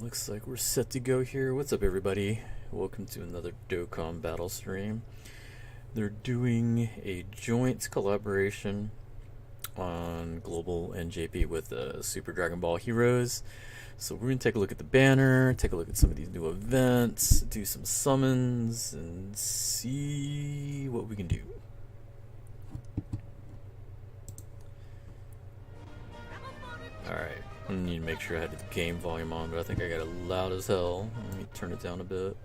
Looks like we're set to go here. What's up, everybody? Welcome to another Dokkan Battle stream. They're doing a joint collaboration on Global and JP with Super Dragon Ball Heroes. So we're going to take a look at the banner, take a look at some of these new events, do some summons, and see what we can do. Alright, I need to make sure I had the game volume on, but I think I got it loud as hell. Let me turn it down a bit.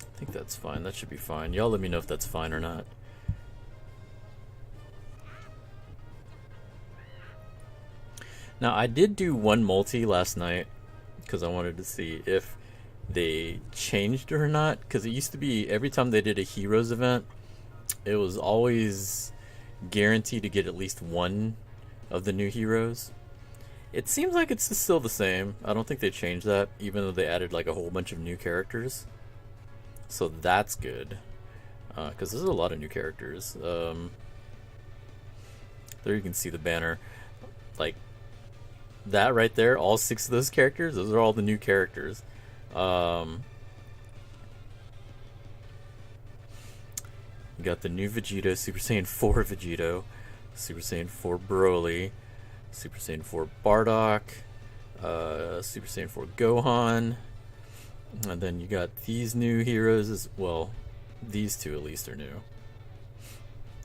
I think that's fine. That should be fine. Y'all let me know if that's fine or not. Now, I did do one multi last night because I wanted to see if they changed it or not. Because it used to be every time they did a Heroes event, it was always guaranteed to get at least one of the new heroes. It seems like it's still the same. I don't think they changed that, even though they added like a whole bunch of new characters. So that's good, because there's a lot of new characters. There you can see the banner. Like, that right there, all 6 of those characters, those are all the new characters. We got the new Vegito, Super Saiyan 4 Vegito, Super Saiyan 4 Broly, Super Saiyan 4 Bardock, Super Saiyan 4 Gohan, and then you got these new heroes as well. These two at least are new.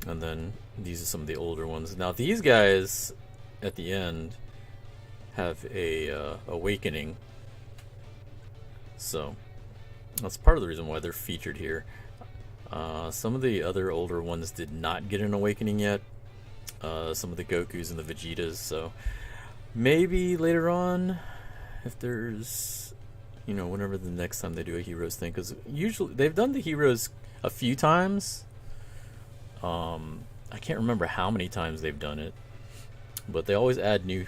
And then these are some of the older ones. Now these guys at the end have a awakening. So that's part of the reason why they're featured here. Some of the other older ones did not get an awakening yet. Some of the Gokus and the Vegetas, so maybe later on, if there's, you know, whenever the next time they do a Heroes thing, because usually they've done the Heroes a few times. I can't remember how many times they've done it, but they always add new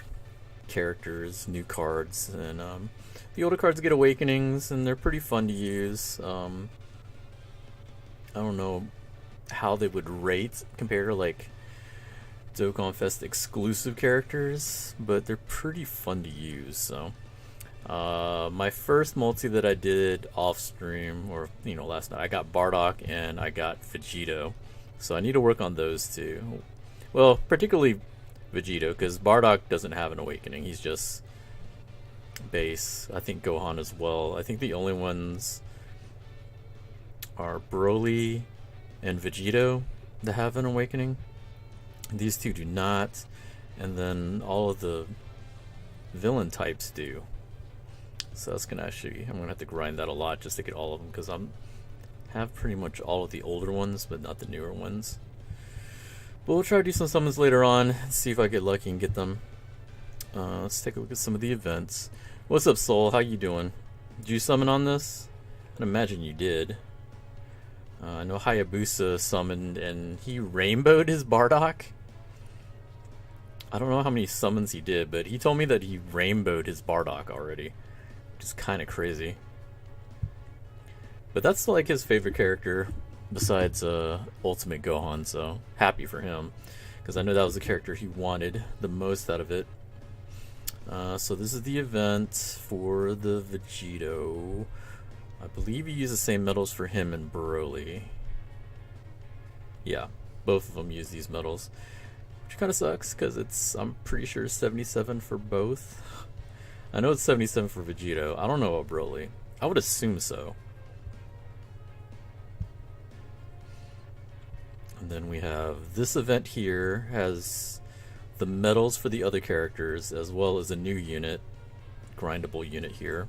characters, new cards, and the older cards get awakenings, and they're pretty fun to use. I don't know how they would rate compared to like Dokkan Fest exclusive characters, but they're pretty fun to use. So my first multi that I did off stream, or you know, last night, I got Bardock and I got Vegito, so I need to work on those two. Well, particularly Vegito, because Bardock doesn't have an awakening, he's just base. I think Gohan as well. I think the only ones are Broly and Vegito that have an awakening. These two do not, and then all of the villain types do. So that's gonna I'm gonna have to grind that a lot just to get all of them, because have pretty much all of the older ones, but not the newer ones. But we'll try to do some summons later on and see if I get lucky and get them. Let's take a look at some of the events. What's up, Soul? How you doing? Did you summon on this? I'd imagine you did. I know Hayabusa summoned and he rainbowed his Bardock. I don't know how many summons he did, but he told me that he rainbowed his Bardock already, which is kind of crazy. But that's like his favorite character besides Ultimate Gohan, so happy for him, because I know that was the character he wanted the most out of it. So this is the event for the Vegito. I believe you use the same medals for him and Broly. Yeah, both of them use these medals, which kind of sucks because I'm pretty sure 77 for both. I know it's 77 for Vegito. I don't know about Broly. I would assume so. And then we have this event here has the medals for the other characters as well as a new unit, grindable unit here.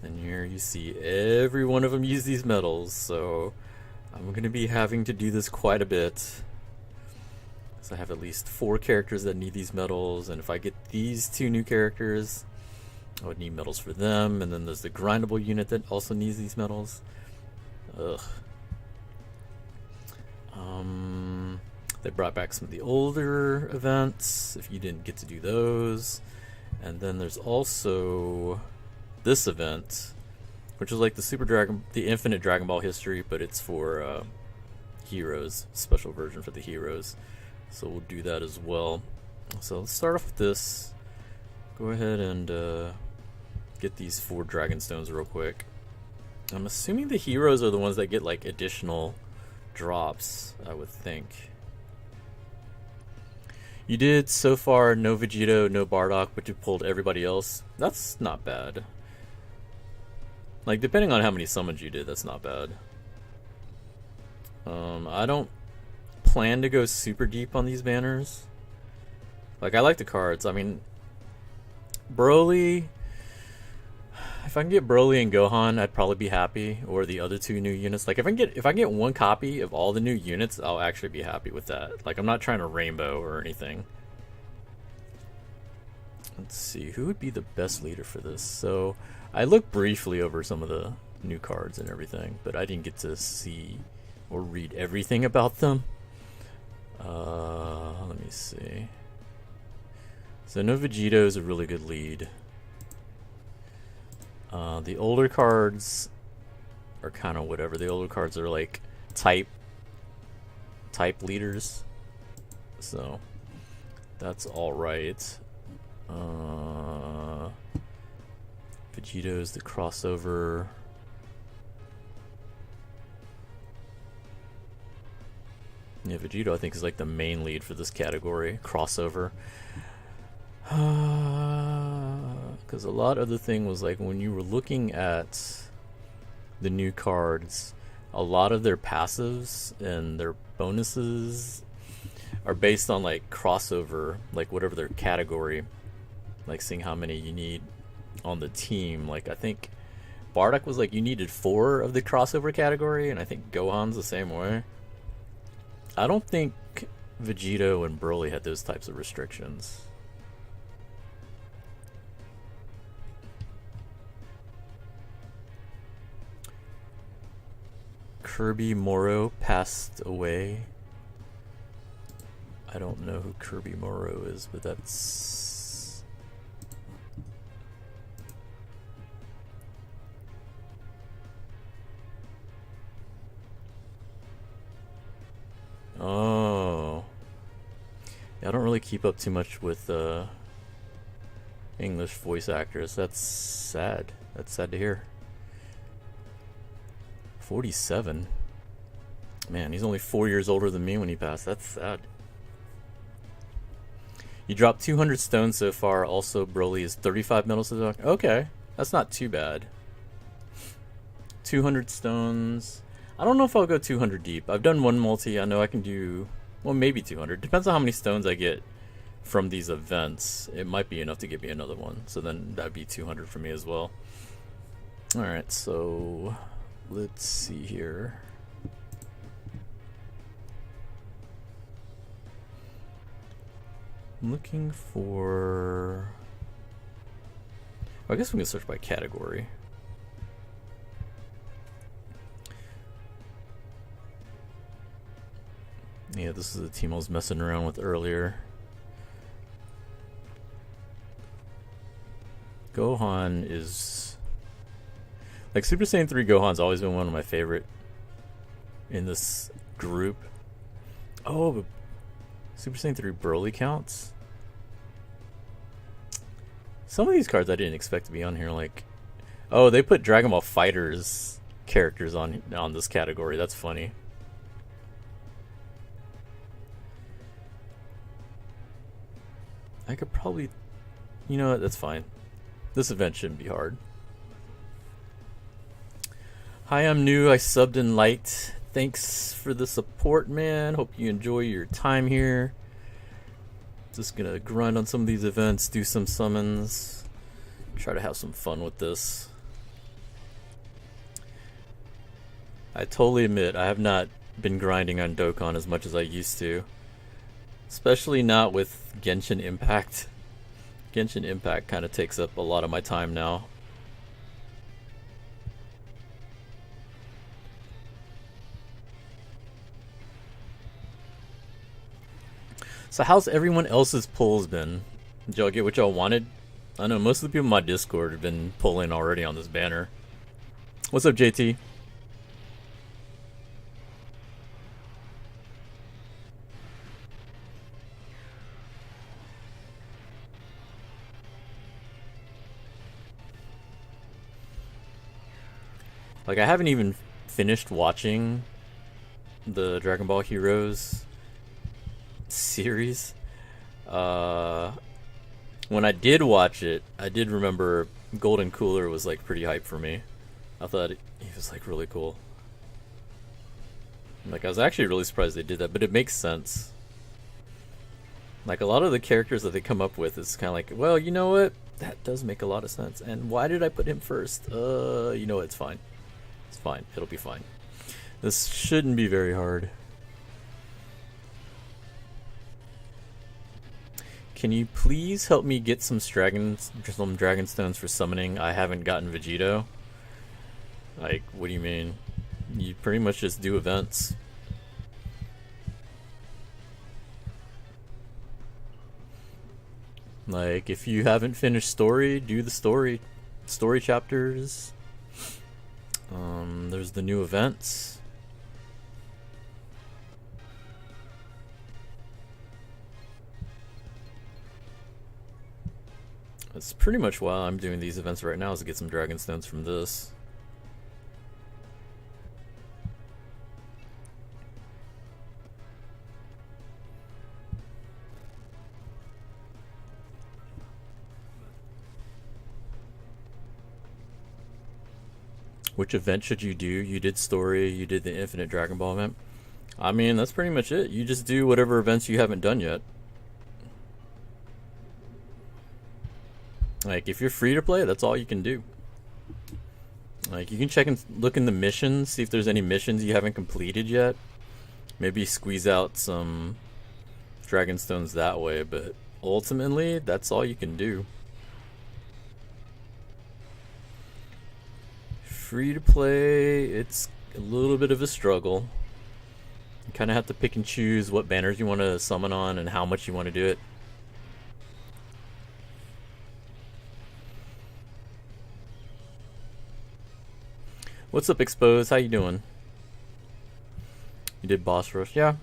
And here you see every one of them use these medals, so I'm going to be having to do this quite a bit. So I have at least 4 characters that need these medals, and if I get these 2 new characters, I would need medals for them, and then there's the grindable unit that also needs these medals. Ugh. They brought back some of the older events, if you didn't get to do those. And then there's also this event, which is like the Infinite Dragon Ball history, but it's for Heroes, special version for the Heroes. So we'll do that as well. So let's start off with this. Go ahead and get these 4 Dragon Stones real quick. I'm assuming the heroes are the ones that get like additional drops, I would think. You did so far no Vegito, no Bardock, but you pulled everybody else. That's not bad. Like, depending on how many summons you did, that's not bad. I don't plan to go super deep on these banners. Like, I like the cards. I mean, Broly, if I can get Broly and Gohan, I'd probably be happy. Or the other 2 new units. Like, if I can get 1 copy of all the new units, I'll actually be happy with that. Like, I'm not trying to rainbow or anything. Let's see, who would be the best leader for this? So, I looked briefly over some of the new cards and everything, but I didn't get to see or read everything about them. Let me see. So, no Vegito is a really good lead. The older cards are kind of whatever. The older cards are like type leaders, so that's all right. Vegito's the crossover. Yeah, Vegito I think is like the main lead for this category, crossover. Because a lot of the thing was like when you were looking at the new cards, a lot of their passives and their bonuses are based on like crossover, like whatever their category, like seeing how many you need on the team. Like I think Bardock was like you needed 4 of the crossover category, and I think Gohan's the same way. I don't think Vegito and Broly had those types of restrictions. Kirby Moro passed away. I don't know who Kirby Moro is, but that's... Oh. Yeah, I don't really keep up too much with English voice actors. That's sad. That's sad to hear. 47. Man, he's only 4 years older than me when he passed. That's sad. You dropped 200 stones so far. Also, Broly is 35 medals to the Dokkan. Okay, that's not too bad. 200 stones. I don't know if I'll go 200 deep. I've done 1 multi. I know I can do, well, maybe 200. Depends on how many stones I get from these events. It might be enough to get me another one. So then that'd be 200 for me as well. Alright, so let's see here. I'm looking for... I guess we can search by category. Yeah, this is the team I was messing around with earlier. Gohan is... like, Super Saiyan 3 Gohan's always been one of my favorite in this group. Oh, but Super Saiyan 3 Broly counts? Some of these cards I didn't expect to be on here, like... oh, they put Dragon Ball FighterZ characters on this category. That's funny. I could probably... you know what? That's fine. This event shouldn't be hard. Hi, I'm new. I subbed and liked. Thanks for the support, man. Hope you enjoy your time here. Just gonna grind on some of these events, do some summons, try to have some fun with this. I totally admit I have not been grinding on Dokkan as much as I used to. Especially not with Genshin Impact. Genshin Impact kind of takes up a lot of my time now. So how's everyone else's pulls been? Did y'all get what y'all wanted? I know most of the people in my Discord have been pulling already on this banner. What's up, JT? Like, I haven't even finished watching the Dragon Ball Heroes series. When I did watch it, I did remember Golden Cooler was like pretty hype for me. I thought he was like really cool. Like, I was actually really surprised they did that, but it makes sense. Like, a lot of the characters that they come up with is kind of like, well, you know what? That does make a lot of sense. And why did I put him first? You know, it's fine. It's fine. It'll be fine. This shouldn't be very hard. Can you please help me get some dragon stones for summoning? I haven't gotten Vegito. Like, what do you mean? You pretty much just do events. Like, if you haven't finished story, do the story chapters. There's the new events. That's pretty much why I'm doing these events right now, is to get some dragon stones from this. Which event should you do? You did story, you did the Infinite Dragon Ball event. I mean, that's pretty much it. You just do whatever events you haven't done yet. Like, if you're free to play, that's all you can do. Like, you can check and look in the missions, see if there's any missions you haven't completed yet. Maybe squeeze out some dragon stones that way, but ultimately, that's all you can do. Free to play, it's a little bit of a struggle. You kind of have to pick and choose what banners you want to summon on and how much you want to do it. What's up, Exposed? How you doing? You did boss rush? Yeah.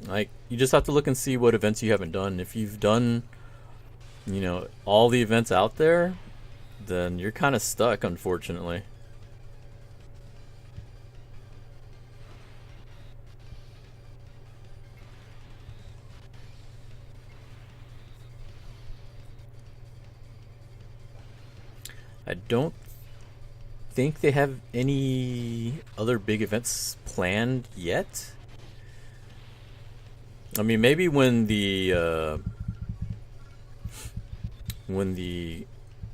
Like, you just have to look and see what events you haven't done. If you've done, you know, all the events out there, then you're kind of stuck, unfortunately. I don't think they have any other big events planned yet. I mean, maybe when the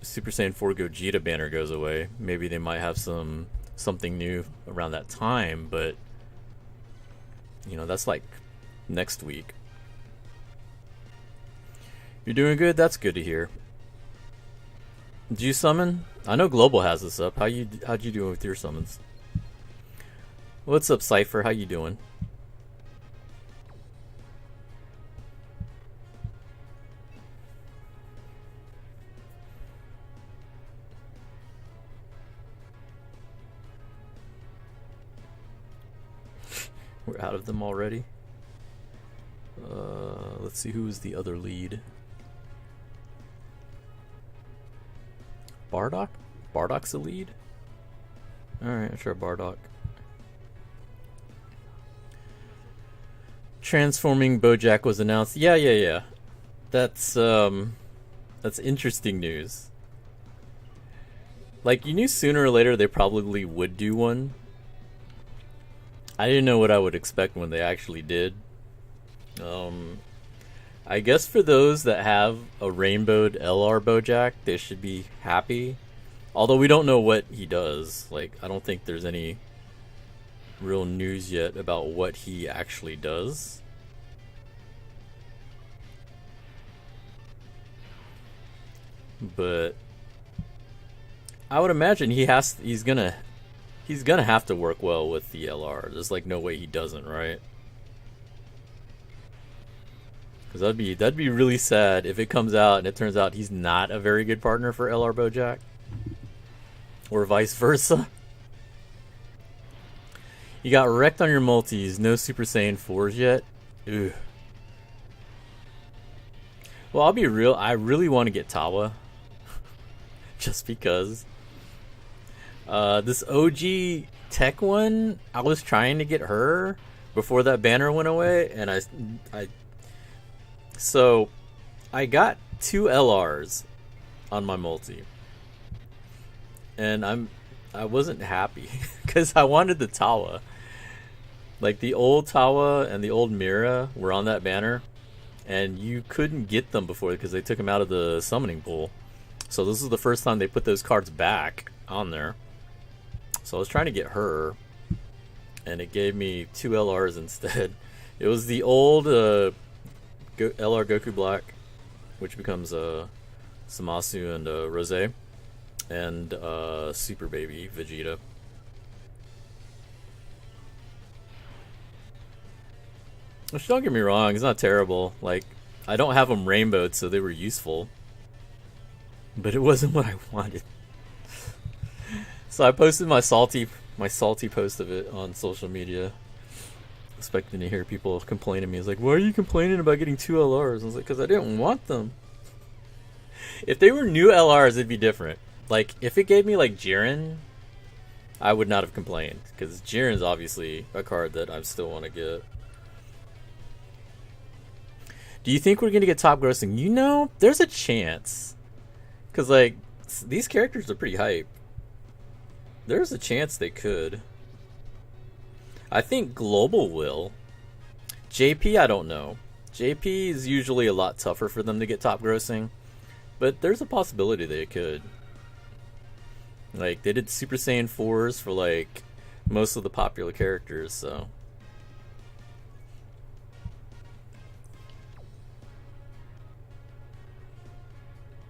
Super Saiyan 4 Gogeta banner goes away, maybe they might have something new around that time, but you know, that's like next week. You're doing good? That's good to hear. Did you summon? I know Global has this up. How'd you do with your summons? What's up, Cypher? How you doing? We're out of them already. Let's see who's the other lead. Bardock? Bardock's the lead? Alright, sure, Bardock. Transforming Bojack was announced. Yeah. That's interesting news. Like, you knew sooner or later they probably would do one. I didn't know what I would expect when they actually did. I guess for those that have a rainbowed LR Bojack, they should be happy. Although we don't know what he does. Like, I don't think there's any real news yet about what he actually does. But I would imagine he's gonna have to work well with the LR. There's like no way he doesn't, right? Because that'd be really sad if it comes out and it turns out he's not a very good partner for LR Bojack, or vice versa. You got wrecked on your multis, no Super Saiyan 4s yet. Ugh. Well, I'll be real. I really want to get Tawa, just because. This OG tech one, I was trying to get her before that banner went away, and so I got 2 LRs on my multi, and I wasn't happy because I wanted the Tawa. Like the old Tawa and the old Mira were on that banner, and you couldn't get them before because they took them out of the summoning pool. So this is the first time they put those cards back on there. So I was trying to get her, and it gave me 2 LRs instead. It was the old LR Goku Black, which becomes Samasu and Rose, and Super Baby Vegeta. Which, don't get me wrong, it's not terrible. Like, I don't have them rainbowed, so they were useful. But it wasn't what I wanted. So I posted my salty post of it on social media, expecting to hear people complain to me. It's like, why are you complaining about getting 2 LRs? I was like, because I didn't want them. If they were new LRs, it'd be different. Like, if it gave me, like, Jiren, I would not have complained. Because Jiren's obviously a card that I still want to get. Do you think we're going to get top grossing? You know, there's a chance. Because, like, these characters are pretty hype. There's a chance they could. I think Global will. JP, I don't know. JP is usually a lot tougher for them to get top grossing. But there's a possibility they could. Like, they did Super Saiyan 4s for, like, most of the popular characters, so...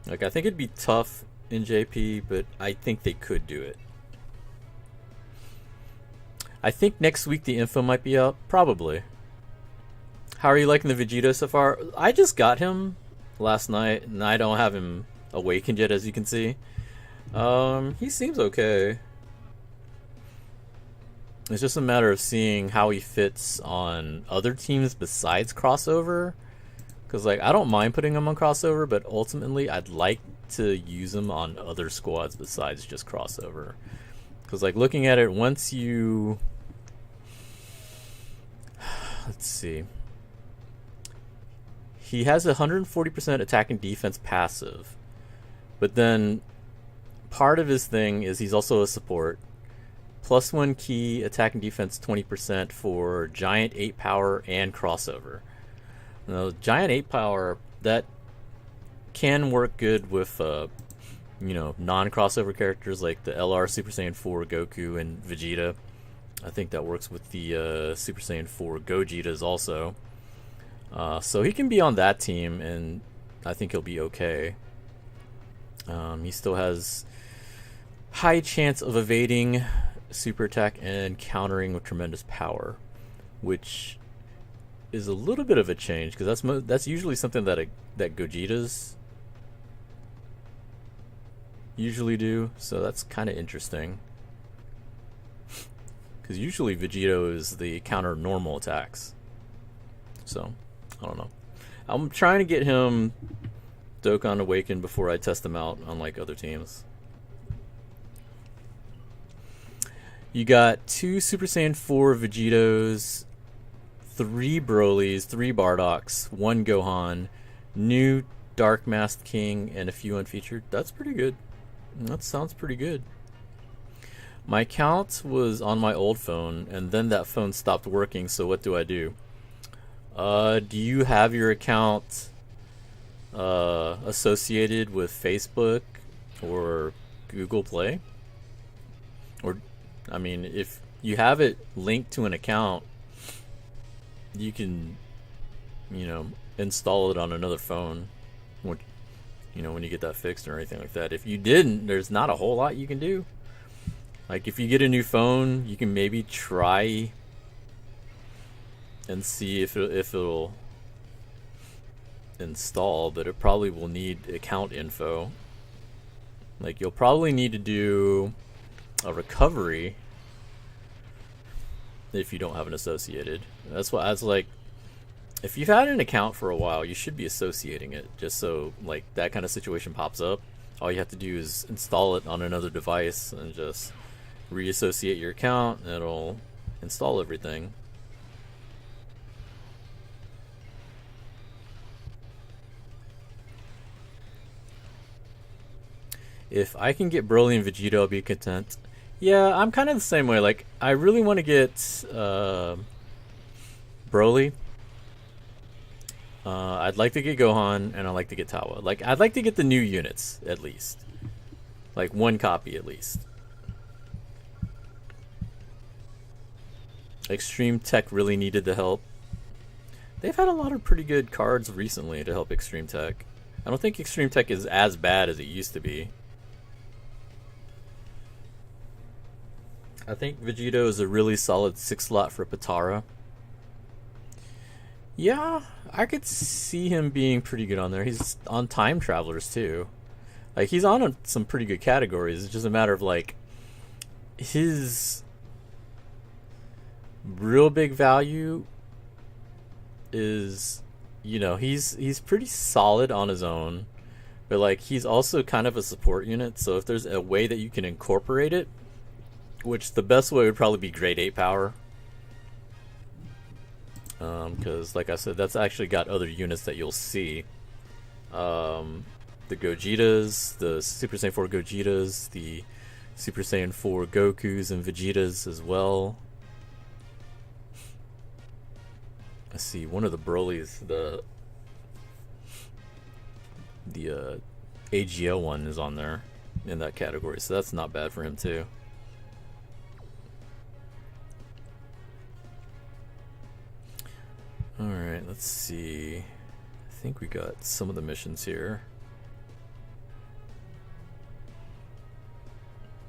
Like, I think it'd be tough in JP, but I think they could do it. I think next week the info might be out. Probably. How are you liking the Vegeta so far? I just got him last night, and I don't have him awakened yet, as you can see. He seems okay. It's just a matter of seeing how he fits on other teams besides crossover. Because, like, I don't mind putting him on crossover, but ultimately I'd like to use him on other squads besides just crossover. Because, like, looking at it, once you... Let's see. He has 140% attack and defense passive. But then part of his thing is he's also a support. +1 key, attack and defense 20% for Giant 8 power and crossover. Now, Giant 8 power, that can work good with, you know, non-crossover characters like the LR Super Saiyan 4 Goku and Vegeta. I think that works with the Super Saiyan 4 Gogetas also. So he can be on that team, and I think he'll be okay. He still has high chance of evading super attack and countering with tremendous power, which is a little bit of a change, because that's usually something that Gogetas usually do. So that's kind of interesting, because usually Vegito is the counter normal attacks. So I don't know. I'm trying to get him Dokkan Awakened before I test him out on like other teams. You got 2 Super Saiyan 4 Vegetos, 3 Brolys, 3 Bardoks, 1 Gohan, new Dark Masked King, and a few unfeatured. That's pretty good. That sounds pretty good. My account was on my old phone, and then that phone stopped working, so what do I do? Do you have your account associated with Facebook or Google Play? Or, I mean, if you have it linked to an account, you can, you know, install it on another phone, when, you know, when you get that fixed or anything like that. If you didn't, there's not a whole lot you can do. Like, if you get a new phone, you can maybe try and see if it'll install, but it probably will need account info. Like, you'll probably need to do a recovery if you don't have an associated. That's like, if you've had an account for a while, you should be associating it, just so like that kind of situation pops up. all you have to do is install it on another device and just reassociate your account, and it'll install everything. If I can get Broly and Vegeta, I'll be content. Yeah, I'm kind of the same way. Like, I really want to get Broly. I'd like to get Gohan, and I'd like to get Tawa. Like, I'd like to get the new units, at least. Like, one copy, at least. Extreme Tech really needed the help. They've had a lot of pretty good cards recently to help Extreme Tech. I don't think Extreme Tech is as bad as it used to be. I think Vegito is a really solid 6 slot for Patara. Yeah, I could see him being pretty good on there. He's on Time Travelers too. Like, he's on some pretty good categories. It's just a matter of, like, his real big value is, you know, he's pretty solid on his own, but, like, he's also kind of a support unit. So if there's a way that you can incorporate it, which the best way would probably be grade 8 power, because like I said, that's actually got other units that you'll see. The Gogetas, the Super Saiyan 4 Gogetas, the Super Saiyan 4 Gokus and Vegetas as well. Let's see, one of the Brolys, the AGL one is on there in that category, so that's not bad for him too. Alright, let's see. I think we got some of the missions here.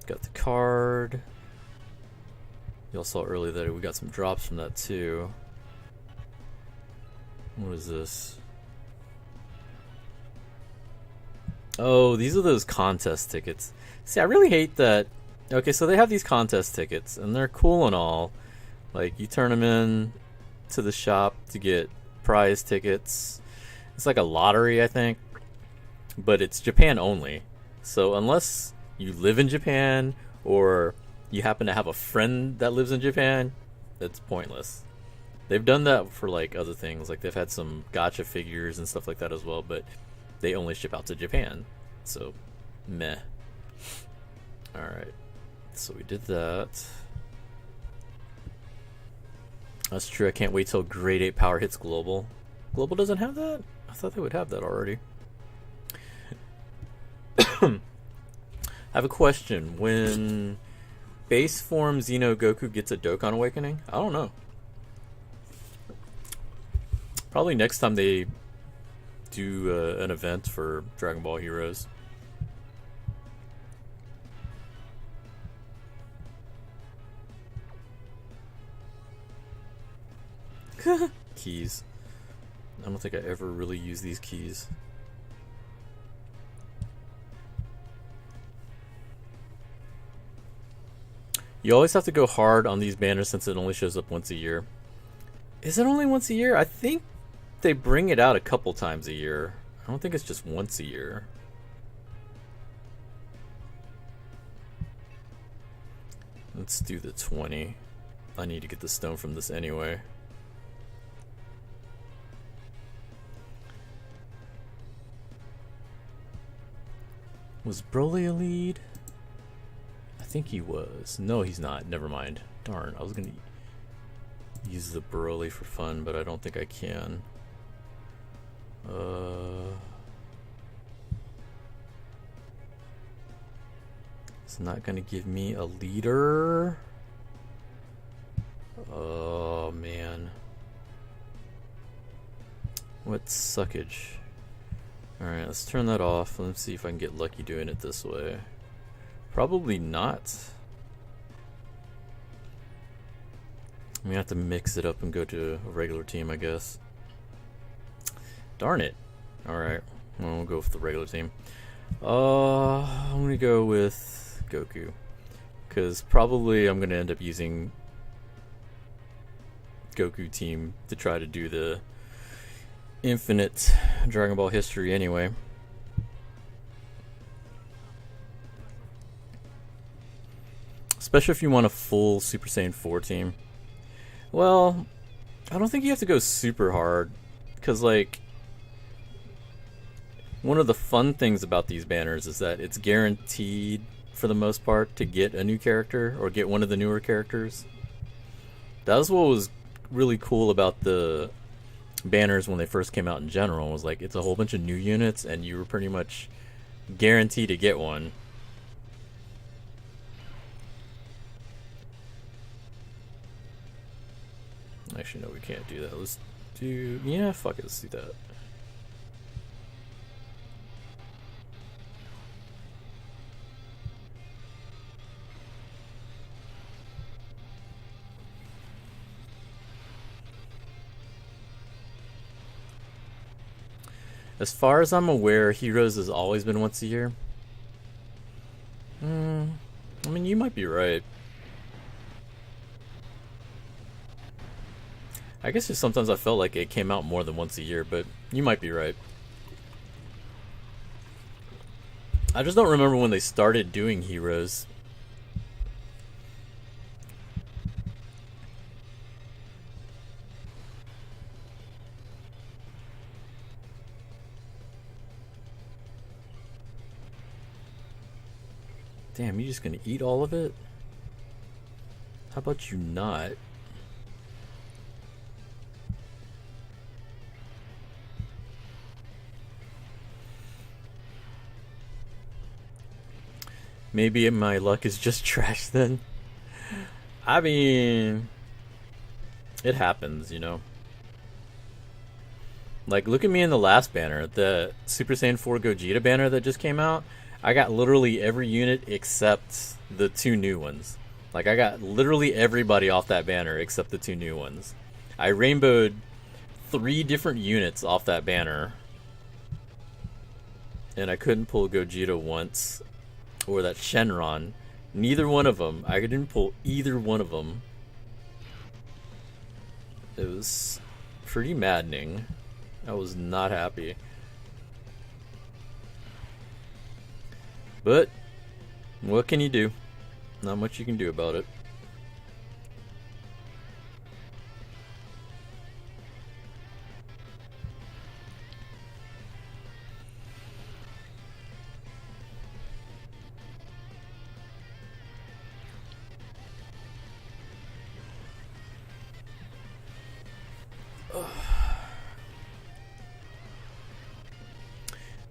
Got the card. Y'all saw earlier that we got some drops from that too. What is this? Oh, these are those contest tickets. See, I really hate that. Okay, so they have these contest tickets, and they're cool and all. Like, you turn them in to the shop to get prize tickets. It's like a lottery, I think, but it's Japan only. So unless you live in Japan or you happen to have a friend that lives in Japan, it's pointless. They've done that for, like, other things. Like, they've had some gacha figures and stuff like that as well, but they only ship out to Japan. So, meh. Alright. So we did that. That's true. I can't wait till grade 8 power hits global. Global doesn't have that? I thought they would have that already. I have a question. When base form Xeno Goku gets a Dokkan Awakening? I don't know. Probably next time they do an event for Dragon Ball Heroes. Keys. I don't think I ever really use these keys. You always have to go hard on these banners since it only shows up once a year. Is it only once a year? I think they bring it out a couple times a year. I don't think it's just once a year. Let's do the 20. I need to get the stone from this anyway. Was Broly a lead? I think he was. No, he's not. Never mind. Darn, I was gonna use the Broly for fun, but I don't think I can. It's not gonna give me a leader. Oh man. What suckage. Alright, let's turn that off. Let's see if I can get lucky doing it this way. Probably not. I'm gonna have to mix it up and go to a regular team, I guess. Darn it. Alright, well, we'll go with the regular team. I'm gonna go with Goku. Because probably I'm gonna end up using Goku team to try to do the infinite Dragon Ball history anyway. especially if you want a full Super Saiyan 4 team. Well, I don't think you have to go super hard, because like one of the fun things about these banners is that it's guaranteed for the most part to get a new character or get one of the newer characters. That was what was really cool about the banners when they first came out in general, was like it's a whole bunch of new units and you were pretty much guaranteed to get one. Actually, no, we can't do that. Let's do... yeah, fuck it, let's do that. As far as I'm aware, Heroes has always been once a year. I mean, you might be right. I guess just sometimes I felt like it came out more than once a year, but you might be right. I just don't remember when they started doing Heroes. Damn, you just gonna eat all of it? How about you not? Maybe my luck is just trash then. I mean, it happens, you know. Like, look at me in the last banner, the Super Saiyan 4 Gogeta banner that just came out. I got literally every unit except the 2 new ones. Like, I got literally everybody off that banner except the 2 new ones. I rainbowed 3 different units off that banner. And I couldn't pull Gogeta once. Or that Shenron. Neither one of them. I didn't pull either one of them. It was pretty maddening. I was not happy. But what can you do? Not much you can do about it.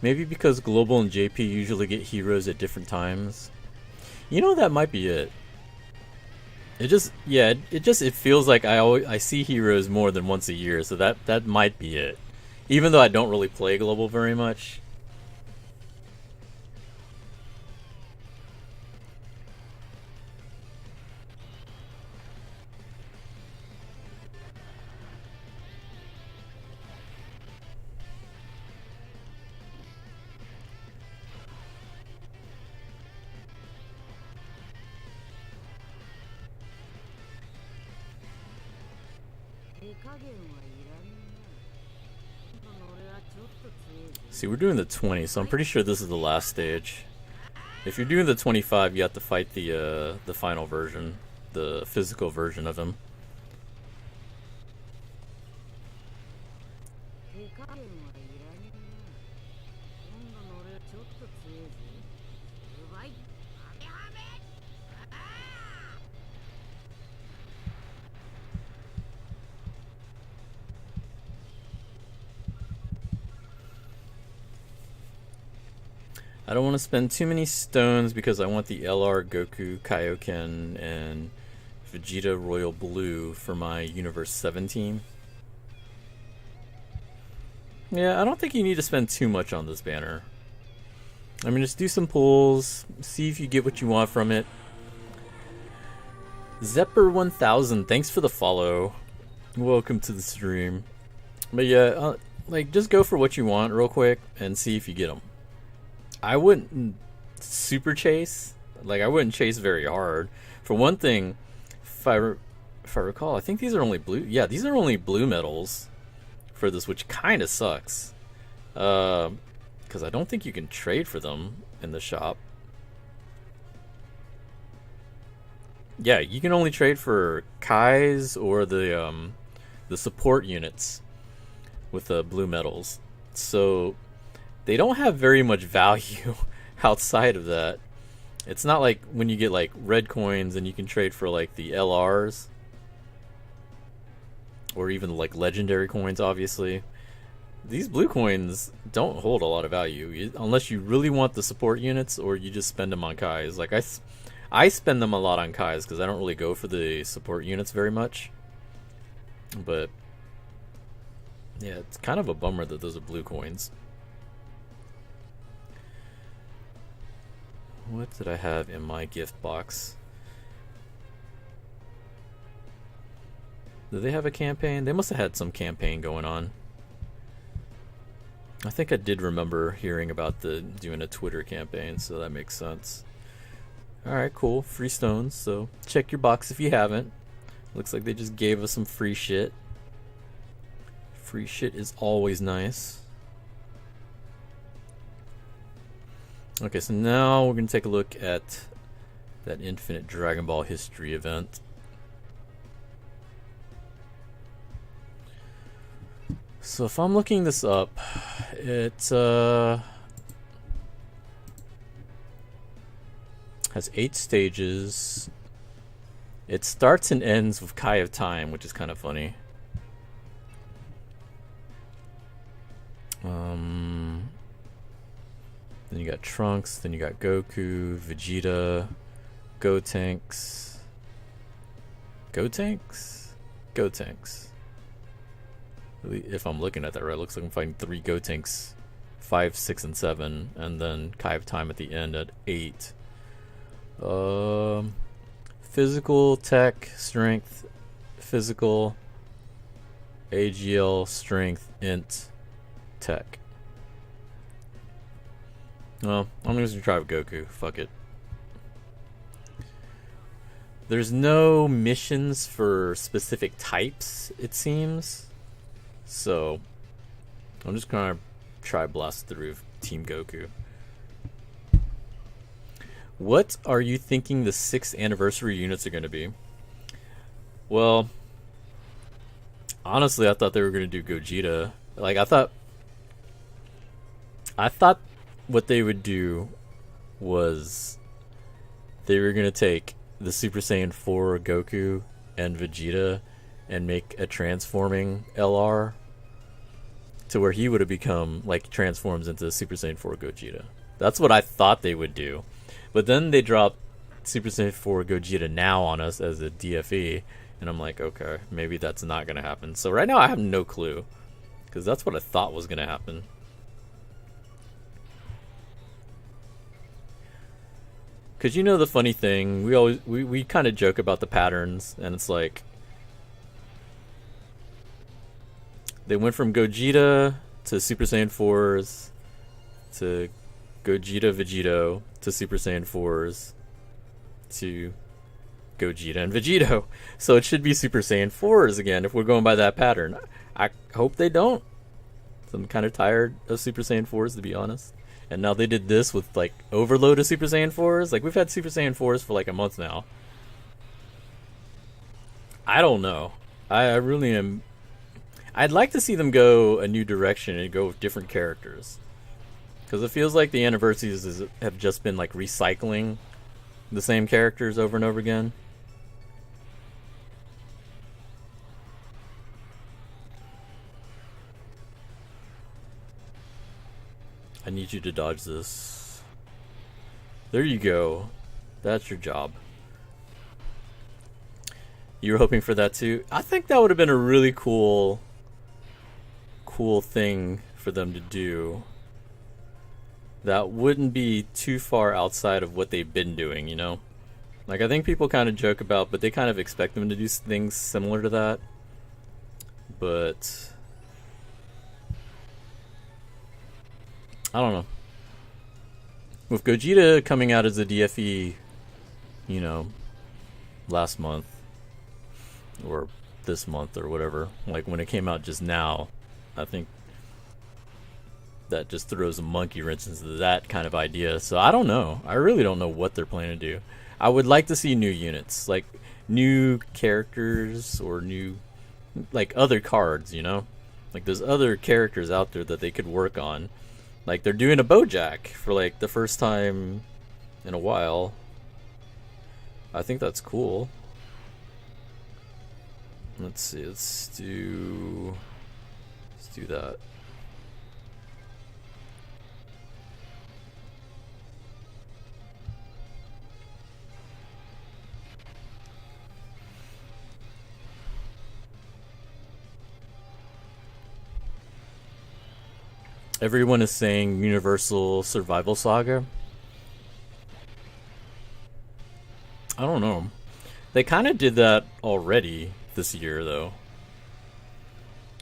Maybe because Global and JP usually get Heroes at different times. You know, that might be it. It just, yeah, it feels like I see Heroes more than once a year, so that might be it. Even though I don't really play Global very much. See, we're doing the 20, so I'm pretty sure this is the last stage. If you're doing the 25, you have to fight the final version, the physical version of him. I don't want to spend too many stones because I want the LR Goku Kaioken and Vegeta Royal Blue for my Universe 7 team. Yeah, I don't think you need to spend too much on this banner. I mean, just do some pulls, see if you get what you want from it. Zepper1000, thanks for the follow. Welcome to the stream. But yeah, like, just go for what you want real quick and see if you get them. I wouldn't super chase. Like, I wouldn't chase very hard. For one thing, if I recall, I think these are only blue. Yeah, these are only blue medals for this, which kind of sucks. Because I don't think you can trade for them in the shop. Yeah, you can only trade for Kais or the support units with the blue metals. So they don't have very much value outside of that. It's not like when you get like red coins and you can trade for like the LRs or even like legendary coins, obviously. These blue coins don't hold a lot of value unless you really want the support units or you just spend them on Kais. Like I spend them a lot on Kais because I don't really go for the support units very much. But yeah, it's kind of a bummer that those are blue coins. What did I have in my gift box? Do they have a campaign? They must have had some campaign going on. I think I did remember hearing about doing a Twitter campaign, so that makes sense. Alright, cool. Free stones, so check your box if you haven't. Looks like they just gave us some free shit. Free shit is always nice. Okay, so now we're going to take a look at that Infinite Dragon Ball History event. So if I'm looking this up, it has 8 stages. It starts and ends with Kai of Time, which is kind of funny. Then you got Trunks, then you got Goku, Vegeta, Gotenks. Gotenks? Gotenks. If I'm looking at that right, it looks like I'm fighting 3 Gotenks, 5, 6, and 7, and then Kai of Time at the end at 8. Physical, tech, strength, physical, AGL, strength, int, tech. Well, I'm just gonna try with Goku. Fuck it. There's no missions for specific types, it seems. So, I'm just gonna try blast through Team Goku. What are you thinking the 6th anniversary units are gonna be? Well, honestly, I thought they were gonna do Gogeta. Like, I thought what they would do was they were gonna take the Super Saiyan 4 Goku and Vegeta and make a transforming LR to where he would have become, like, transforms into Super Saiyan 4 Gogeta. That's what I thought they would do. But then they dropped Super Saiyan 4 Gogeta now on us as a DFE, and I'm like, okay, maybe that's not gonna happen. So right now I have no clue, because that's what I thought was gonna happen. Because you know the funny thing, we kind of joke about the patterns, and it's like they went from Gogeta to Super Saiyan 4s to Gogeta Vegito to Super Saiyan 4s to Gogeta and Vegito. So it should be Super Saiyan 4s again if we're going by that pattern. I hope they don't. I'm kind of tired of Super Saiyan 4s, to be honest. And now they did this with, like, overload of Super Saiyan 4s. Like, we've had Super Saiyan 4s for like a month now. I don't know. I really am. I'd like to see them go a new direction and go with different characters. Because it feels like the anniversaries have just been, like, recycling the same characters over and over again. I need you to dodge this. There you go. That's your job. You were hoping for that too? I think that would have been a really cool thing for them to do. That wouldn't be too far outside of what they've been doing, you know? Like, I think people kind of joke about, but they kind of expect them to do things similar to that. But I don't know. With Gogeta coming out as a DFE, you know, last month or this month or whatever, like when it came out just now, I think that just throws a monkey wrench into that kind of idea. So I don't know. I really don't know what they're planning to do. I would like to see new units, like new characters or new, like other cards, you know? Like there's other characters out there that they could work on. Like they're doing a Bojack for like the first time in a while. I think that's cool. Let's see, let's do that. Everyone is saying Universal Survival Saga. I don't know. They kind of did that already this year, though.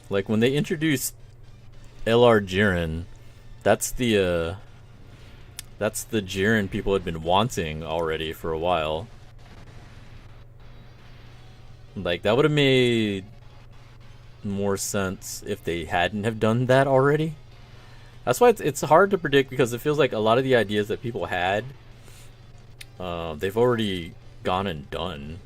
Like when they introduced LR Jiren, that's the Jiren people had been wanting already for a while. Like that would have made more sense if they hadn't have done that already. That's why it's hard to predict, because it feels like a lot of the ideas that people had, they've already gone and done.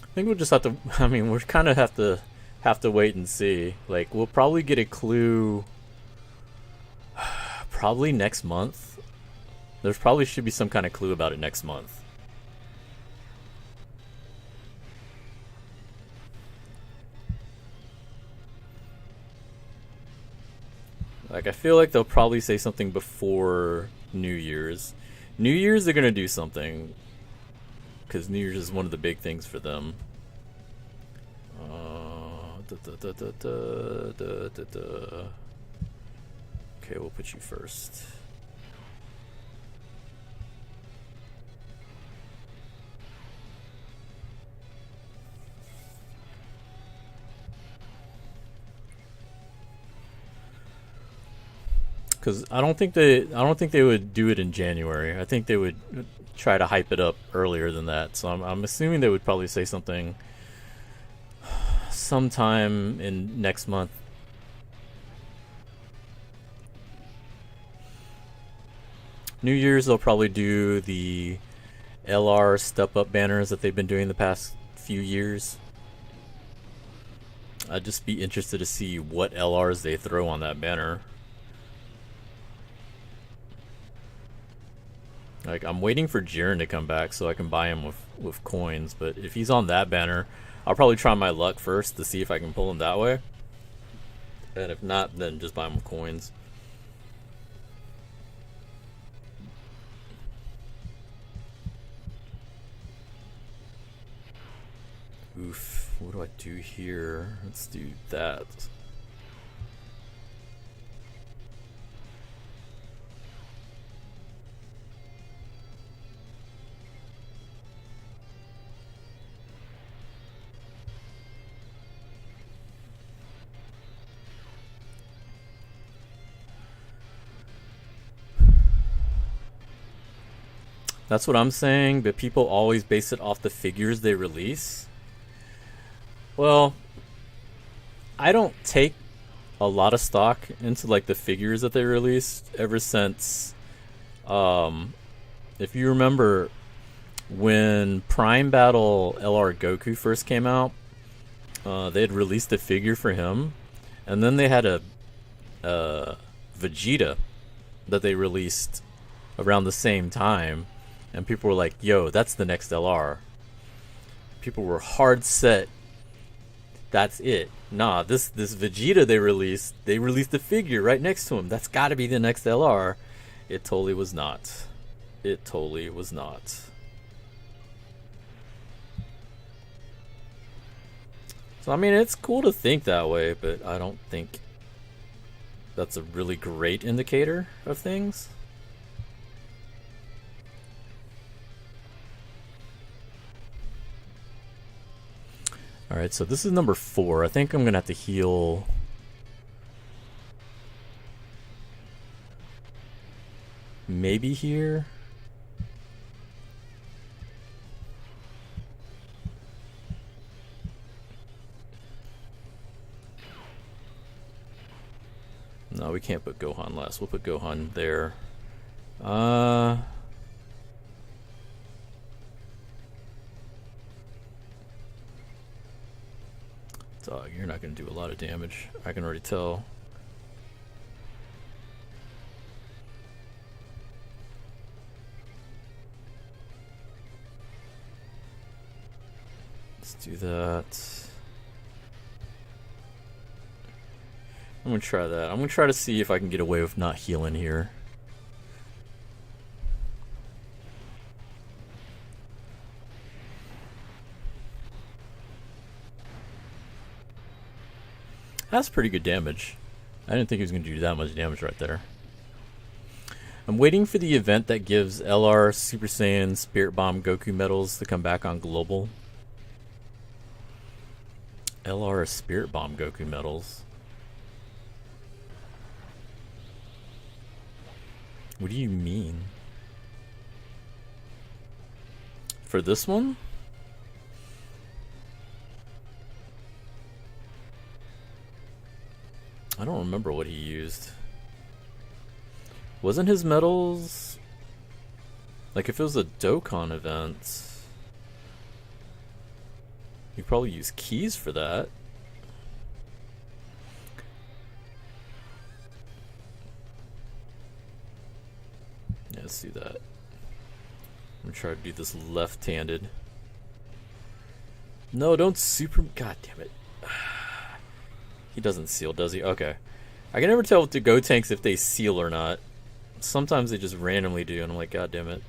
I think we'll just have to. I mean, we're kind of have to wait and see. Like, we'll probably get a clue. Probably next month. There's probably should be some kind of clue about it next month. Like, I feel like they'll probably say something before New Year's. New Year's, they're gonna do something, because New Year's is one of the big things for them. Okay, we'll put you first. Because I don't think they would do it in January. I think they would try to hype it up earlier than that. So I'm assuming they would probably say something sometime in next month. New Year's, they'll probably do the LR step up banners that they've been doing the past few years. I'd just be interested to see what LRs they throw on that banner. Like, I'm waiting for Jiren to come back so I can buy him with coins, but if he's on that banner, I'll probably try my luck first to see if I can pull him that way. And if not, then just buy him with coins. Oof, what do I do here? Let's do that. That's what I'm saying, but people always base it off the figures they release. Well, I don't take a lot of stock into like the figures that they released ever since, if you remember when Prime Battle LR Goku first came out, they had released a figure for him, and then they had a Vegeta that they released around the same time, and people were like, yo, that's the next LR. People were hard set. That's it. Nah, this Vegeta they released the figure right next to him. That's got to be the next LR. It totally was not. It totally was not. So I mean, it's cool to think that way, but I don't think that's a really great indicator of things. Alright, so this is number 4. I think I'm going to have to heal. Maybe here. No, we can't put Gohan last. We'll put Gohan there. Dog, you're not going to do a lot of damage. I can already tell. Let's do that. I'm going to try that. I'm going to try to see if I can get away with not healing here. That's pretty good damage. I didn't think he was going to do that much damage right there. I'm waiting for the event that gives LR, Super Saiyan, Spirit Bomb, Goku medals to come back on Global. LR, Spirit Bomb, Goku medals. What do you mean? For this one? I don't remember what he used. Wasn't his medals... Like, if it was a Dokkan event... You probably use keys for that. Yeah, let's do that. I'm gonna try to do this left-handed. No, don't super... God damn it. He doesn't seal, does he? Okay. I can never tell with the Go tanks if they seal or not. Sometimes they just randomly do, and I'm like, God damn it.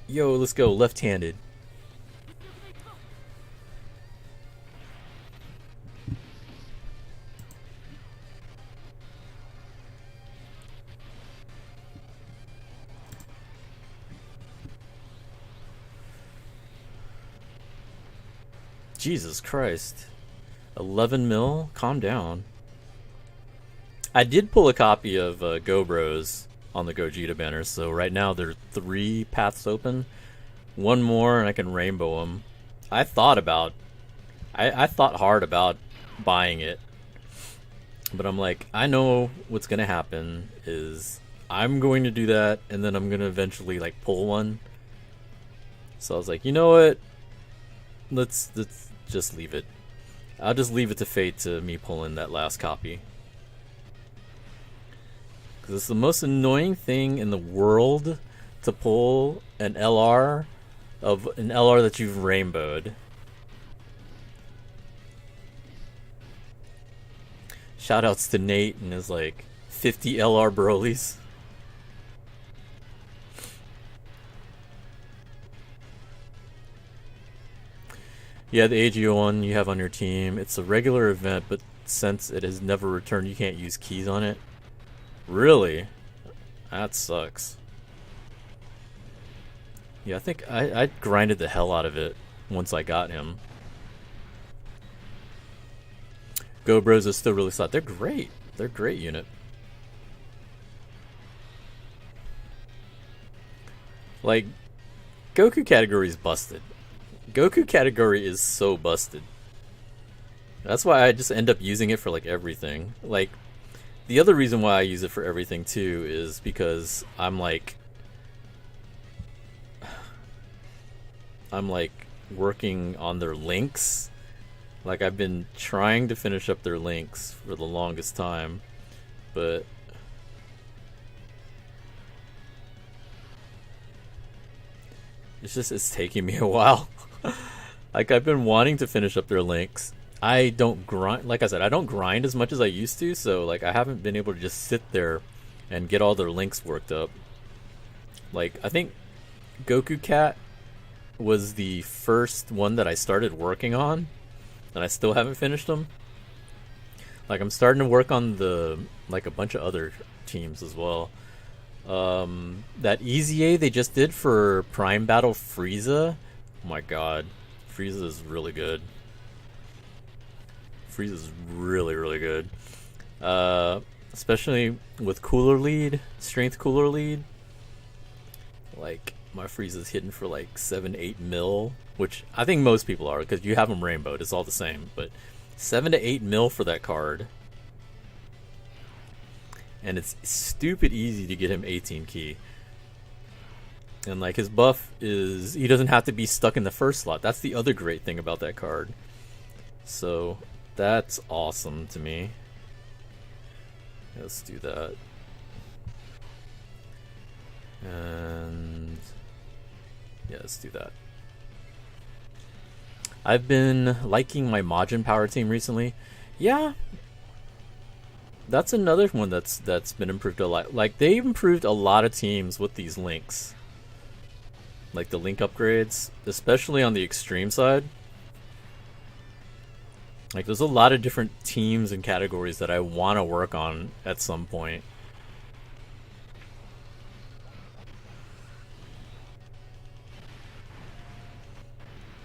Yo, let's go, left-handed. Jesus Christ. 11 mil? Calm down. I did pull a copy of Go Bros on the Gogeta banner, so right now there are 3 paths open. One more and I can rainbow them. I thought hard about buying it. But I'm like, I know what's going to happen is I'm going to do that and then I'm going to eventually like pull one. So I was like, you know what? Let's just leave it. I'll just leave it to fate to me pulling that last copy. Because it's the most annoying thing in the world to pull an LR of an LR that you've rainbowed. Shoutouts to Nate and his like 50 LR Broly's. Yeah, the AGO one you have on your team, it's a regular event, but since it has never returned, you can't use keys on it. Really? That sucks. Yeah, I think I grinded the hell out of it once I got him. Go Bros is still really solid. They're great. They're a great unit. Like, Goku category is busted. Goku category is so busted. That's why I just end up using it for like everything. Like, the other reason why I use it for everything too is because I'm like working on their links. Like, I've been trying to finish up their links for the longest time, but it's taking me a while. Like, I've been wanting to finish up their links. I don't grind, like I said, I don't grind as much as I used to, so like I haven't been able to just sit there and get all their links worked up. Like, I think Goku Cat was the first one that I started working on, and I still haven't finished them. Like, I'm starting to work on the like a bunch of other teams as well. That EZA they just did for Prime Battle Frieza. Oh my god, Frieza is really good. Frieza's really, really good. Especially with cooler lead, strength cooler lead. Like, my Frieza's hitting for like 7-8 mil, which I think most people are, because you have them rainbowed, it's all the same. But 7 to 8 mil for that card. and it's stupid easy to get him 18 key. And like his buff is he doesn't have to be stuck in the first slot. That's the other great thing about that card. So that's awesome to me. Let's do that. And yeah, let's do that. I've been liking my Majin Power team recently. Yeah, that's another one that's been improved a lot. Like they've improved a lot of teams with these links, like the link upgrades, especially on the extreme side. Like there's a lot of different teams and categories that I want to work on at some point.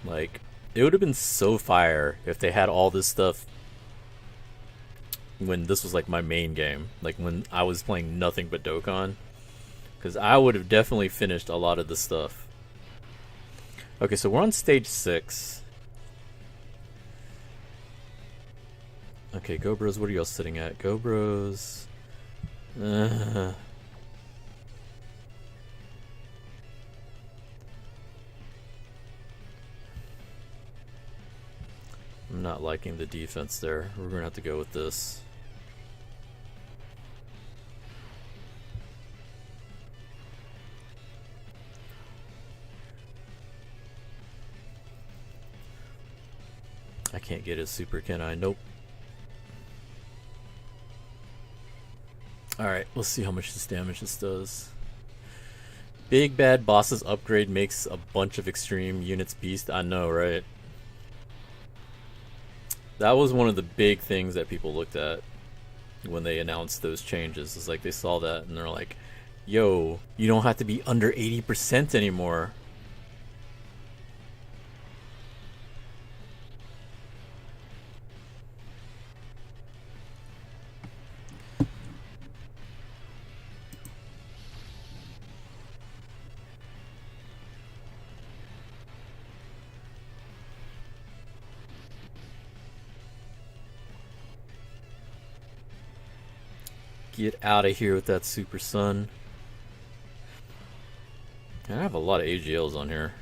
Like it would have been so fire if they had all this stuff when this was like my main game, like when I was playing nothing but Dokkan, because I would have definitely finished a lot of the stuff. Okay, so we're on stage 6. Okay, Go Bros, what are y'all sitting at? Go Bros. I'm not liking the defense there. We're gonna have to go with this. I can't get his super, can I? Nope. Alright, let's see how much this damage this does. Big Bad Boss's upgrade makes a bunch of extreme units beast. I know, right? That was one of the big things that people looked at when they announced those changes. It's like they saw that and they're like, yo, you don't have to be under 80% anymore. Get out of here with that Super Sun. I have a lot of AGLs on here.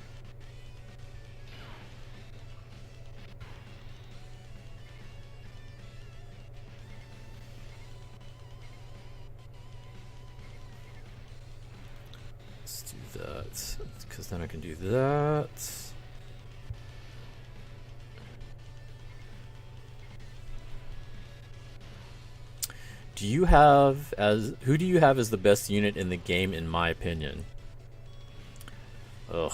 Let's do that, because then I can do that. Do you have who do you have as the best unit in the game, in my opinion? Ugh.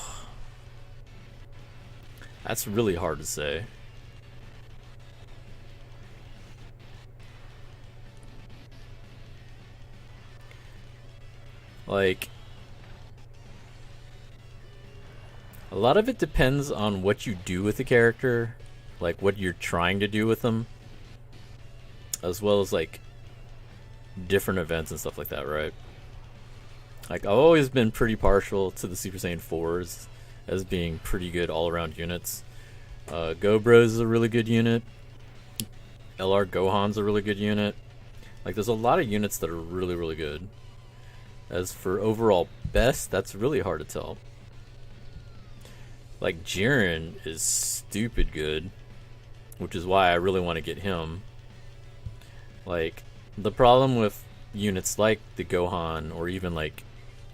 That's really hard to say. Like, a lot of it depends on what you do with the character, like what you're trying to do with them, as well as like different events and stuff like that, right? Like I've always been pretty partial to the Super Saiyan 4s as being pretty good all-around units. Go Bros is a really good unit. LR Gohan's a really good unit. Like there's a lot of units that are really, really good. As for overall best, that's really hard to tell. Like Jiren is stupid good, which is why I really want to get him. Like the problem with units like the Gohan, or even like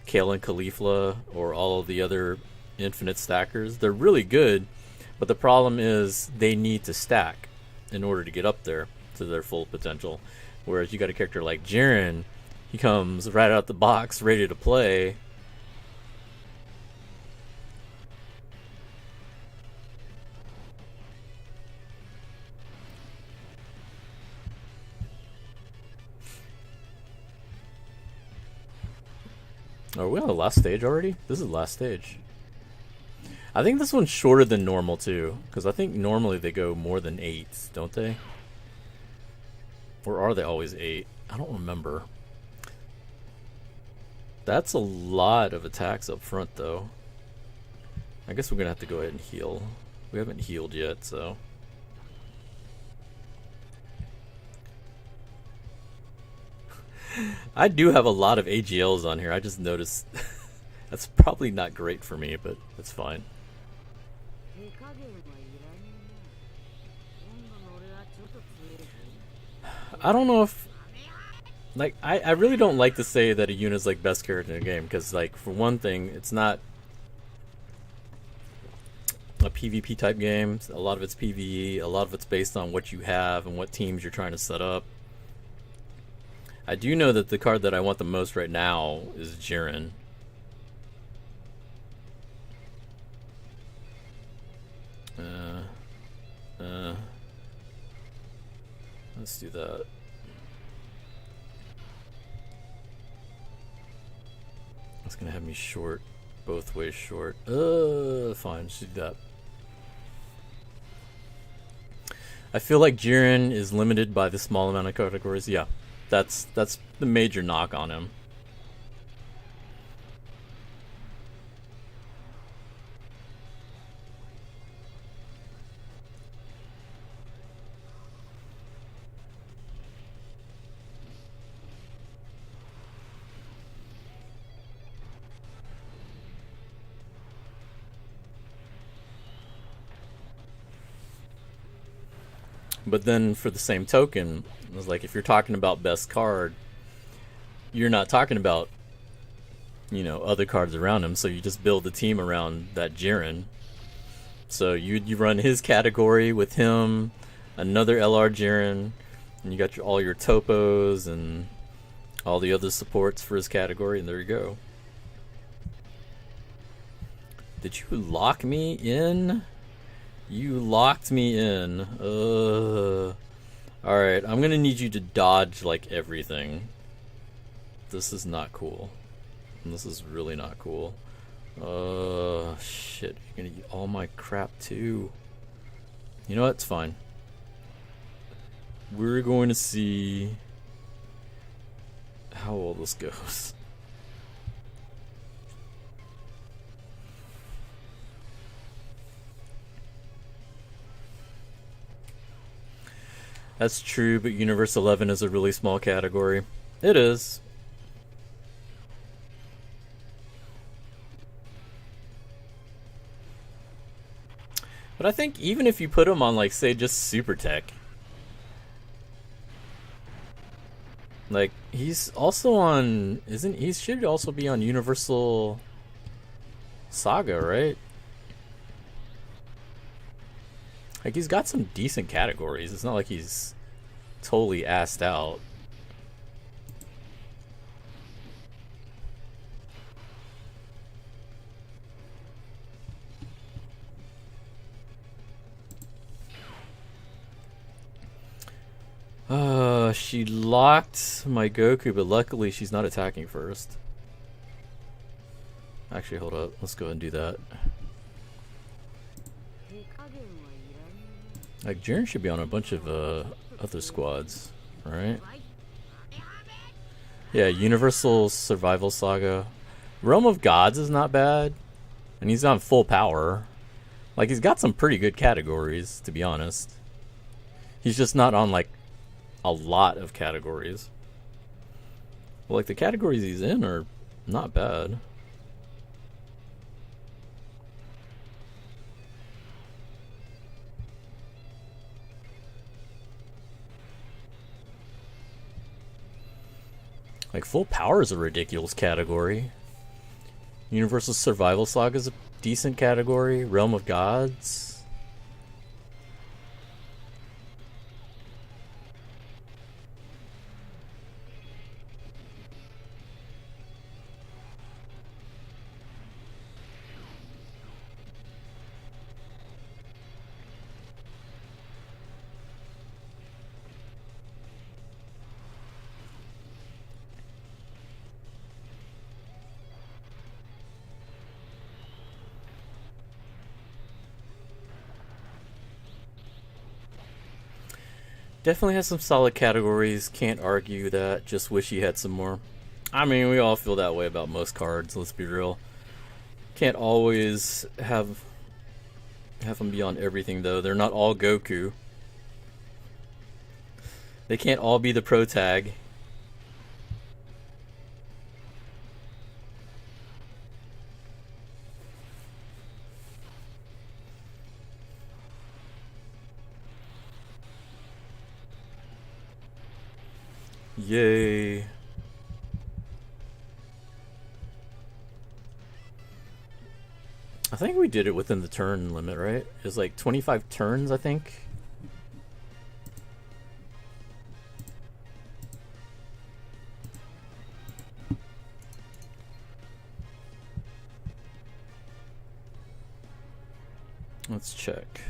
Kale and Caulifla, or all of the other infinite stackers, they're really good, but the problem is they need to stack in order to get up there to their full potential. Whereas you got a character like Jiren, he comes right out the box ready to play. Are we on the last stage already? This is the last stage. I think this one's shorter than normal too, because I think normally they go more than 8, don't they? Or are they always 8? I don't remember. That's a lot of attacks up front though. I guess we're gonna have to go ahead and heal. We haven't healed yet, so. I do have a lot of AGLs on here. I just noticed that's probably not great for me, but it's fine. I don't know if, like, I really don't like to say that a Yuna's like best character in the game, because, like, for one thing, it's not a PvP type game. A lot of it's PvE. A lot of it's based on what you have and what teams you're trying to set up. I do know that the card that I want the most right now is Jiren. Let's do that. It's gonna have me short, both ways short. Fine, just do that. I feel like Jiren is limited by the small amount of categories. Yeah, that's the major knock on him. But then, for the same token, it was like, if you're talking about best card, you're not talking about, you know, other cards around him. So you just build the team around that Jiren. So you run his category with him, another LR Jiren, and you got all your topos and all the other supports for his category, and there you go. Did you lock me in? You locked me in. Alright, I'm gonna need you to dodge, like, everything. This is not cool. This is really not cool. Shit. You're gonna eat all my crap, too. You know what? It's fine. We're going to see how well this goes. That's true, but Universe 11 is a really small category. It is. But I think even if you put him on, like, say, just Super Tech, like, he's also on, he should also be on Universal Saga, right? Like, he's got some decent categories. It's not like he's totally assed out. She locked my Goku, but luckily she's not attacking first. Actually, hold up. Let's go ahead and do that. Like, Jiren should be on a bunch of other squads, right? Yeah, Universal Survival Saga. Realm of Gods is not bad. And he's on full power. Like, he's got some pretty good categories, to be honest. He's just not on, like, a lot of categories. Well, like, the categories he's in are not bad. Like, full power is a ridiculous category. Universal Survival Saga is a decent category. Realm of Gods. Definitely has some solid categories. Can't argue that. Just wish he had some more. I mean, we all feel that way about most cards. Let's be real. Can't always have them be on everything, though. They're not all Goku. They can't all be the pro tag. Yay. I think we did it within the turn limit, right? It's like 25 turns, I think. Let's check.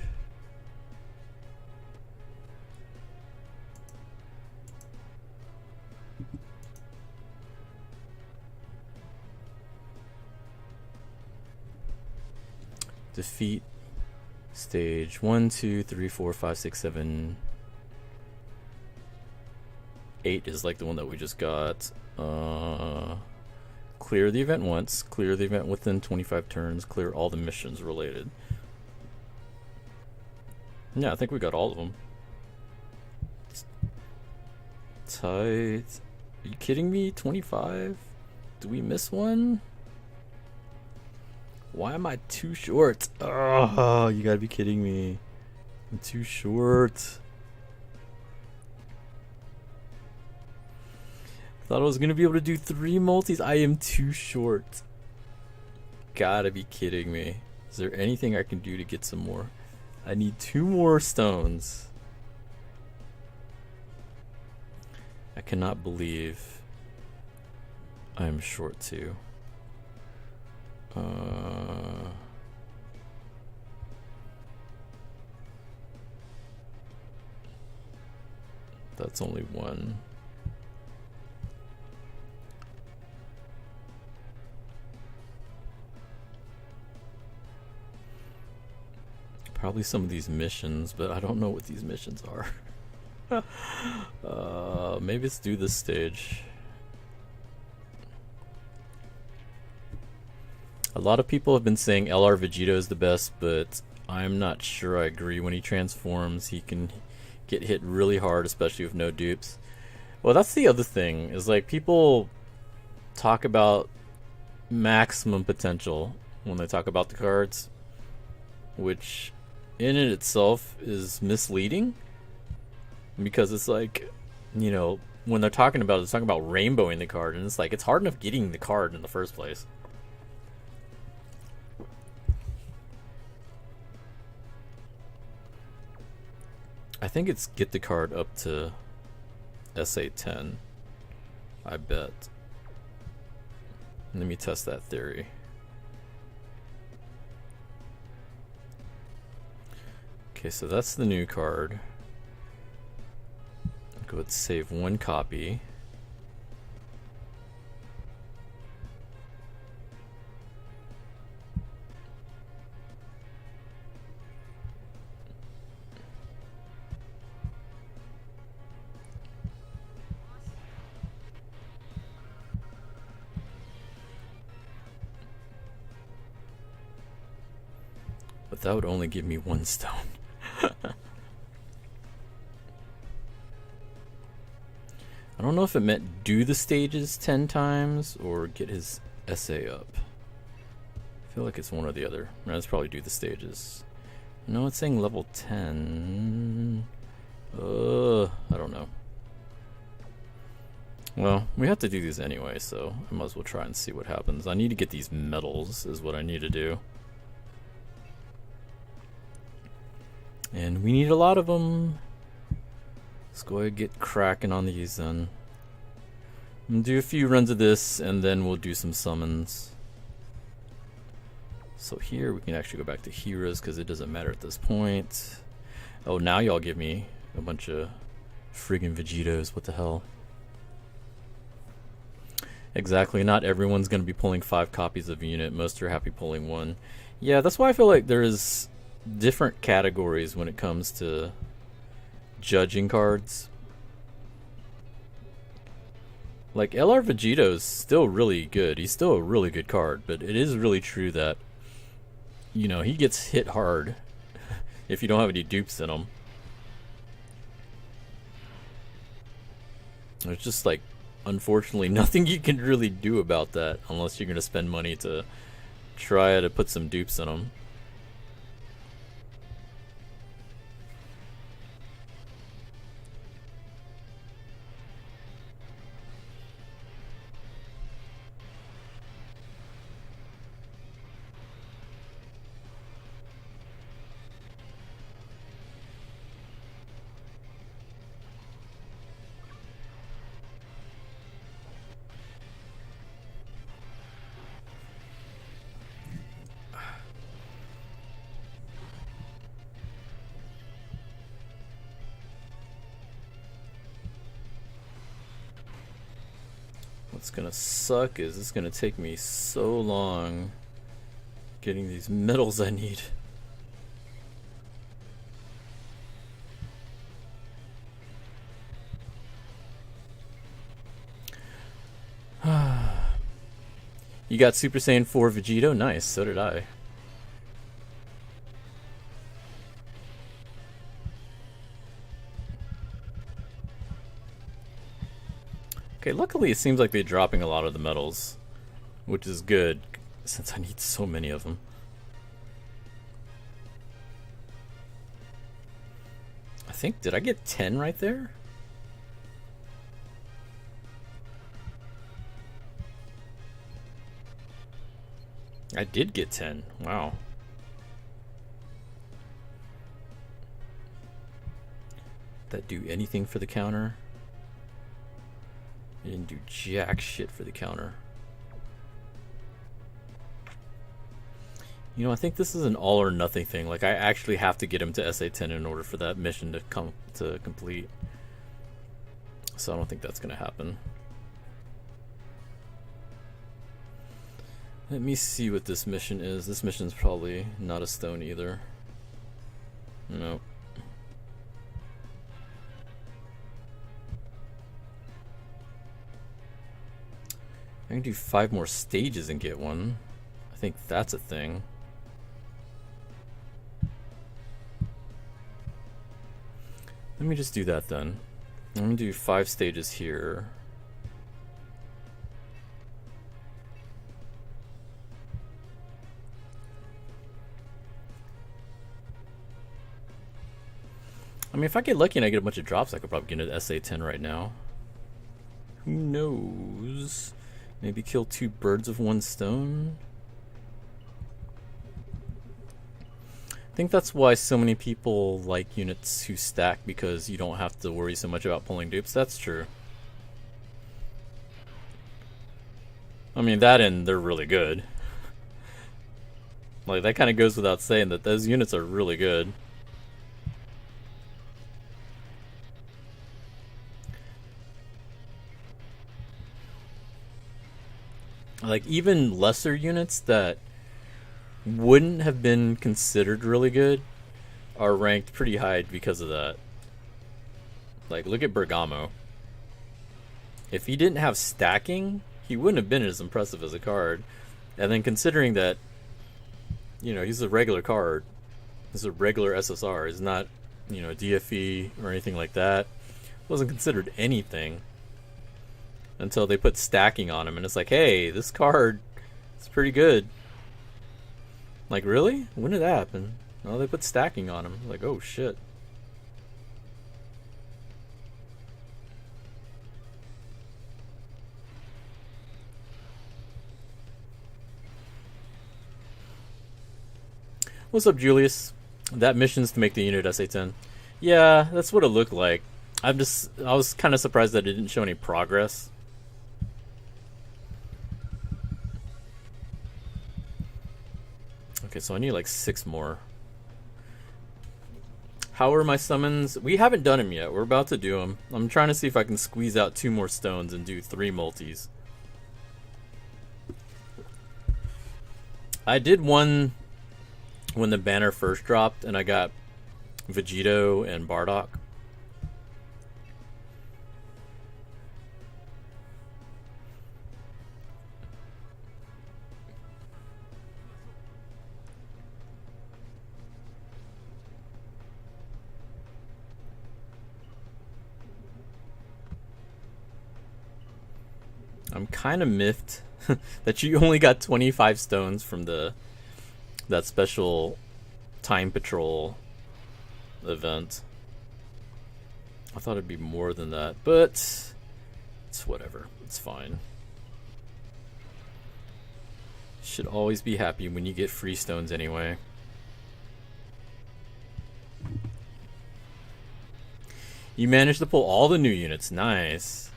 Defeat stage 1, 2, 3, 4, 5, 6, 7, 8 is like the one that we just got. Clear the event once, clear the event within 25 turns, clear all the missions related. Yeah, I think we got all of them. Tight. Are you kidding me? 25? Do we miss one? Why am I too short? Oh, you gotta be kidding me. I'm too short. Thought I was gonna be able to do 3 multis. I am too short. Gotta be kidding me. Is there anything I can do to get some more? I need 2 more stones. I cannot believe I'm short too. That's only 1. Probably some of these missions, but I don't know what these missions are. Maybe let's do this stage. A lot of people have been saying LR Vegito is the best, but I'm not sure I agree. When he transforms, he can get hit really hard, especially with no dupes. Well, that's the other thing, is like people talk about maximum potential when they talk about the cards, which in it itself is misleading, because it's like, you know, when they're talking about it, it's talking about rainbowing the card, and it's like, it's hard enough getting the card in the first place. I think it's get the card up to SA10, I bet. Let me test that theory. Okay, so that's the new card. Go ahead and save 1 copy. But that would only give me 1 stone. I don't know if it meant do the stages 10 times or get his SA up. I feel like it's one or the other. Let's probably do the stages. No, it's saying level 10. I don't know. Well, we have to do these anyway, so I might as well try and see what happens. I need to get these medals is what I need to do. And we need a lot of them. Let's go ahead and get cracking on these then. We'll do a few runs of this and then we'll do some summons. So here we can actually go back to heroes because it doesn't matter at this point. Oh, now y'all give me a bunch of friggin' Vegetos. What the hell? Exactly, not everyone's going to be pulling 5 copies of a unit. Most are happy pulling 1. Yeah, that's why I feel like there is different categories when it comes to judging cards. Like LR Vegito is still really good. He's still a really good card, but it is really true that, you know, he gets hit hard if you don't have any dupes in him. There's just like, unfortunately, nothing you can really do about that unless you're going to spend money to try to put some dupes in him. What's gonna suck is it's gonna take me so long getting these medals I need. You got Super Saiyan 4 Vegito? Nice, so did I. Okay, luckily it seems like they're dropping a lot of the medals, which is good, since I need so many of them. I think, did I get 10 right there? I did get 10. Wow. That do anything for the counter? I didn't do jack shit for the counter. You know, I think this is an all or nothing thing. Like, I actually have to get him to SA10 in order for that mission to complete. So I don't think that's gonna happen. Let me see what this mission is. This mission's probably not a stone either. Nope. I can do 5 more stages and get one. I think that's a thing. Let me just do that then. I'm gonna do 5 stages here. I mean, if I get lucky and I get a bunch of drops, I could probably get an SA10 right now. Who knows? Maybe kill 2 birds with 1 stone? I think that's why so many people like units who stack, because you don't have to worry so much about pulling dupes. That's true. I mean, that and they're really good. Like, that kind of goes without saying that those units are really good. Like, even lesser units that wouldn't have been considered really good are ranked pretty high because of that. Like, look at Bergamo. If he didn't have stacking, he wouldn't have been as impressive as a card. And then considering that, you know, he's a regular card, he's a regular SSR, he's not, you know, DFE or anything like that. Wasn't considered anything until they put stacking on him, and it's like, hey, this card is pretty good. Like, really? When did that happen? Oh, they put stacking on him. Like, oh shit. What's up, Julius? That mission's to make the unit SA10. Yeah, that's what it looked like. I was kind of surprised that it didn't show any progress. Okay, so I need like 6 more. How are my summons? We haven't done them yet. We're about to do them. I'm trying to see if I can squeeze out 2 more stones and do 3 multis. I did one when the banner first dropped, and I got Vegito and Bardock. I'm kind of miffed that you only got 25 stones from that special time patrol event. I thought it'd be more than that, but it's whatever. It's fine. Should always be happy when you get free stones anyway. You managed to pull all the new units. Nice.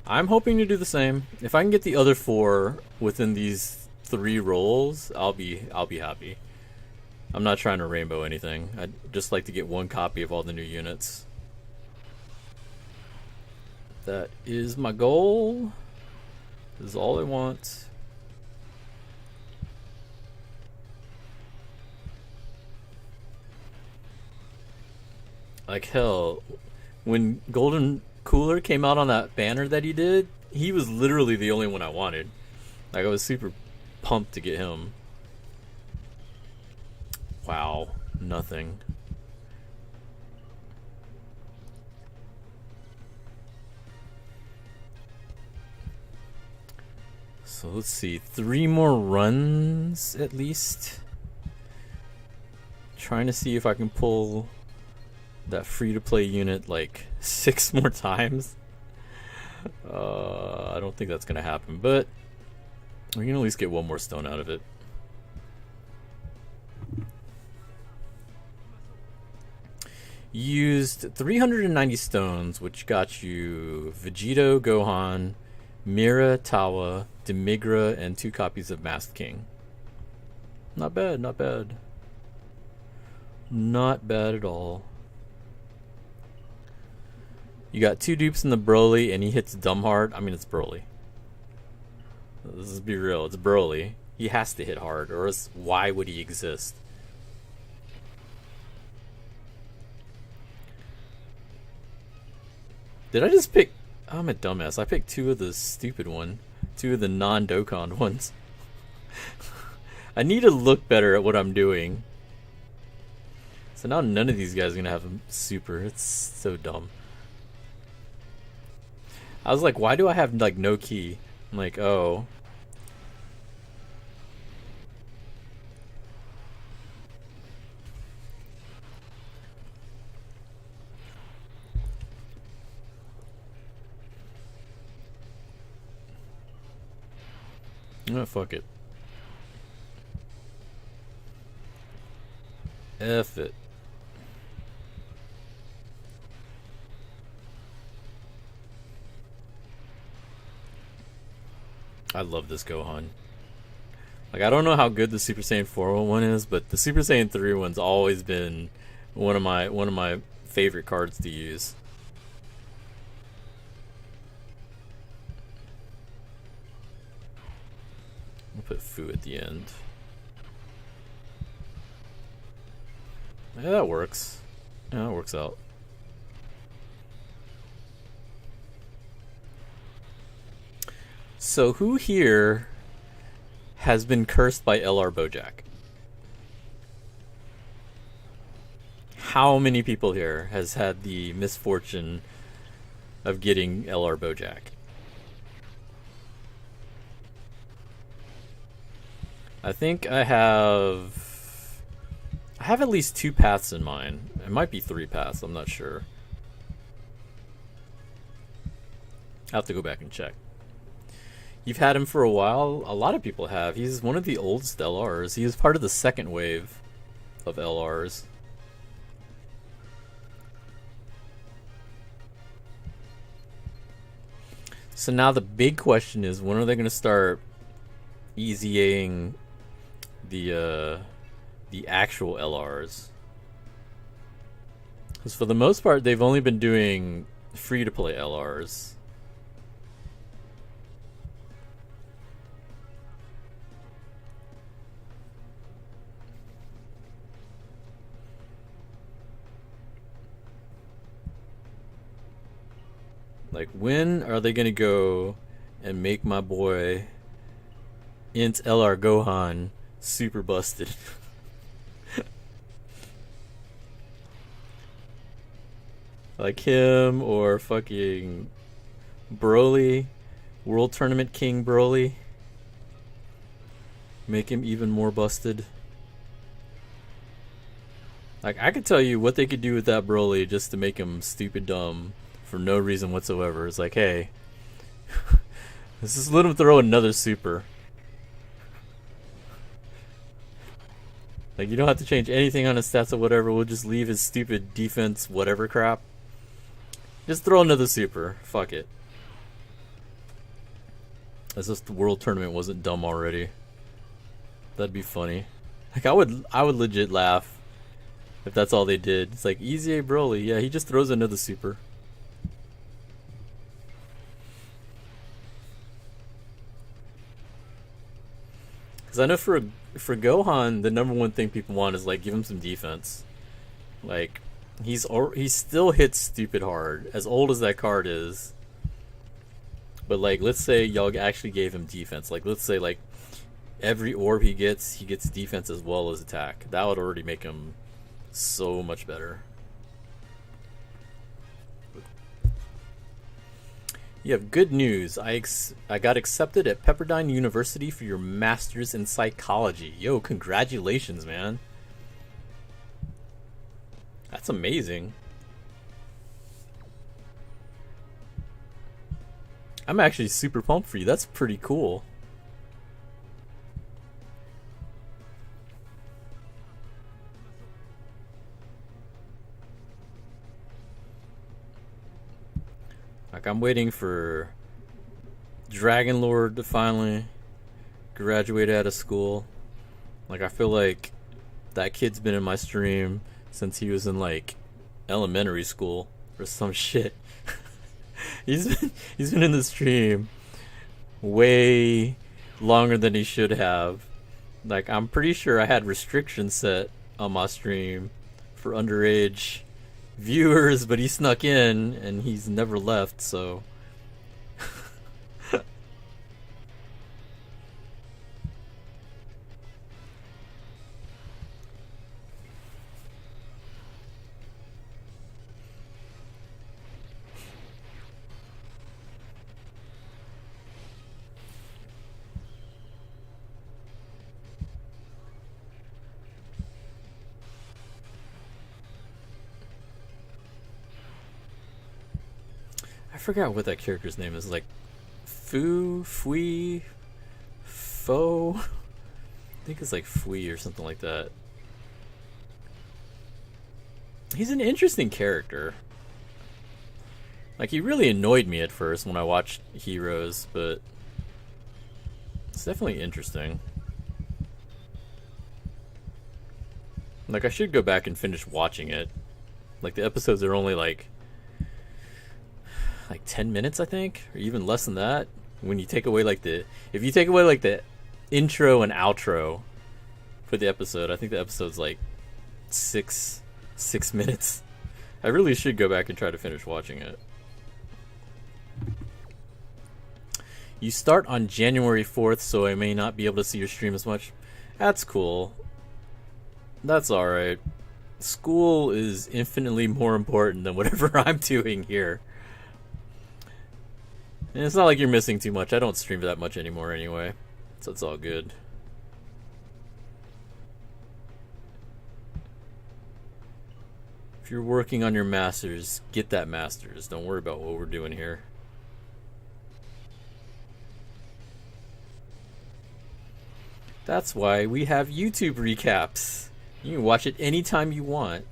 I'm hoping to do the same. If I can get the other 4 within these 3 rolls, I'll be happy. I'm not trying to rainbow anything. I'd just like to get 1 copy of all the new units. That is my goal. is all I want. Like hell, when Golden Cooler came out on that banner that he did, he was literally the only one I wanted. Like I was super pumped to get him. Wow, nothing. So let's see, 3 more runs at least. Trying to see if I can pull that free-to-play unit like 6 more times. I don't think that's gonna happen, but we can at least get 1 more stone out of it. Used 390 stones, which got you Vegito, Gohan, Mira, Tawa, Demigra, and 2 copies of Masked King. Not bad, not bad. Not bad at all. You got 2 dupes in the Broly, and he hits dumb hard. I mean, it's Broly. Let's be real, it's Broly. He has to hit hard, or else why would he exist? Did I just pick... Oh, I'm a dumbass. I picked 2 of the stupid one. 2 of the non-Dokkan ones. I need to look better at what I'm doing. So now none of these guys are going to have a super. It's so dumb. I was like, why do I have like no key? I'm like, oh. Oh, fuck it. F it. I love this Gohan. Like, I don't know how good the Super Saiyan 4 one is, but the Super Saiyan 3 one's always been one of my favorite cards to use. I'll put Fu at the end. Yeah, that works. Yeah, that works out. So who here has been cursed by LR Bojack? How many people here has had the misfortune of getting LR Bojack? I think I have at least 2 paths in mind. It might be 3 paths, I'm not sure. I'll have to go back and check. You've had him for a while. A lot of people have. He's one of the oldest LRs. He is part of the second wave of LRs. So now the big question is, when are they going to start easying the actual LRs? Because for the most part, they've only been doing free-to-play LRs. Like, when are they gonna go and make my boy Int LR Gohan super busted? Like him or fucking Broly, World Tournament King Broly. Make him even more busted. Like, I could tell you what they could do with that Broly just to make him stupid dumb for no reason whatsoever. It's like, hey, let's just let him throw another super. Like, you don't have to change anything on his stats or whatever. We'll just leave his stupid defense whatever crap. Just throw another super. Fuck it. As if the World Tournament wasn't dumb already. That'd be funny. Like, I would legit laugh if that's all they did. It's like, Easy A Broly. Yeah, he just throws another super. Because I know for Gohan, the number one thing people want is like give him some defense. Like he still hits stupid hard, as old as that card is. But like, let's say y'all actually gave him defense. Like, let's say like every orb he gets defense as well as attack. That would already make him so much better. You have good news. I got accepted at Pepperdine University for your master's in psychology. Yo, congratulations, man. That's amazing. I'm actually super pumped for you. That's pretty cool. Like, I'm waiting for Dragon Lord to finally graduate out of school. Like, I feel like that kid's been in my stream since he was in like elementary school or some shit. he's been in the stream way longer than he should have. Like, I'm pretty sure I had restrictions set on my stream for underage viewers, but he snuck in and he's never left, so I forgot what that character's name is. Like Fui, Fo. I think it's like Fui or something like that. He's an interesting character. Like, he really annoyed me at first when I watched Heroes, but it's definitely interesting. Like, I should go back and finish watching it. Like, the episodes are only like 10 minutes, I think, or even less than that. When you take away like the intro and outro for the episode, I think the episode's like six minutes. I really should go back and try to finish watching it. You start on January 4th, so I may not be able to see your stream as much. That's cool. That's alright. School is infinitely more important than whatever I'm doing here. And it's not like you're missing too much. I don't stream that much anymore anyway, so it's all good. If you're working on your masters, get that masters. Don't worry about what we're doing here. That's why we have YouTube recaps. You can watch it anytime you want.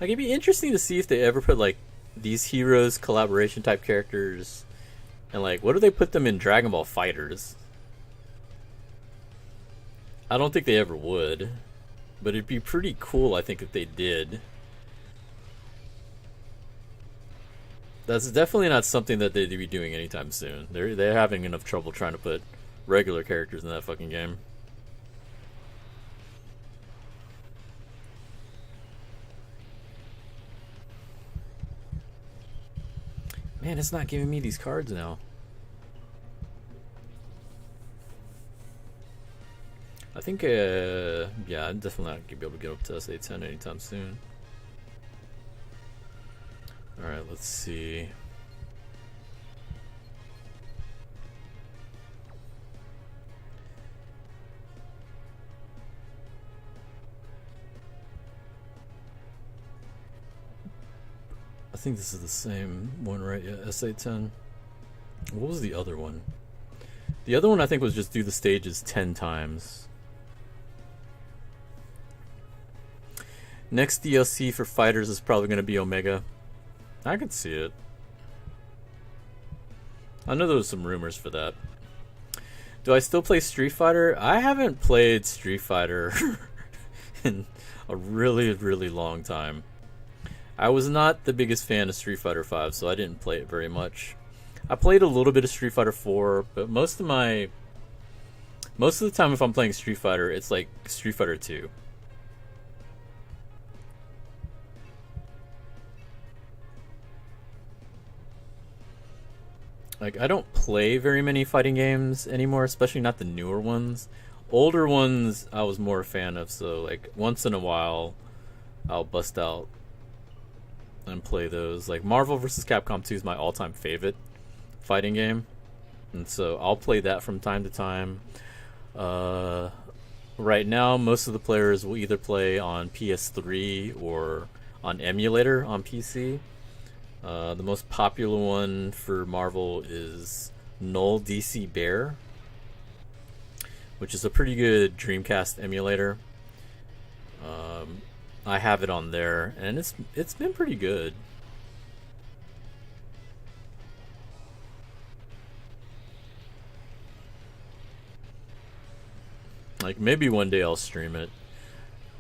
Like, it'd be interesting to see if they ever put like these heroes collaboration type characters, and like, what do they put them in Dragon Ball Fighters? I don't think they ever would, but it'd be pretty cool, I think, if they did. That's definitely not something that they'd be doing anytime soon. They're having enough trouble trying to put regular characters in that fucking game. Man, it's not giving me these cards now. I think, yeah, I'm definitely not gonna be able to get up to SA10 anytime soon. Alright, let's see. I think this is the same one, right? Yeah, SA10. What was the other one? The other one, I think, was just do the stages 10 times. Next DLC for fighters is probably going to be Omega. I could see it. I know there was some rumors for that. Do I still play Street Fighter? I haven't played Street Fighter in a really, really long time. I was not the biggest fan of Street Fighter 5, so I didn't play it very much. I played a little bit of Street Fighter 4, but most of the time if I'm playing Street Fighter, it's like Street Fighter 2. Like, I don't play very many fighting games anymore, especially not the newer ones. Older ones I was more a fan of, so like once in a while I'll bust out and play those. Like Marvel vs. Capcom 2 is my all-time favorite fighting game, and so I'll play that from time to time. Right now, most of the players will either play on PS3 or on emulator on PC. The most popular one for Marvel is Null DC Bear, which is a pretty good Dreamcast emulator. I have it on there, and it's been pretty good. Like, maybe one day I'll stream it.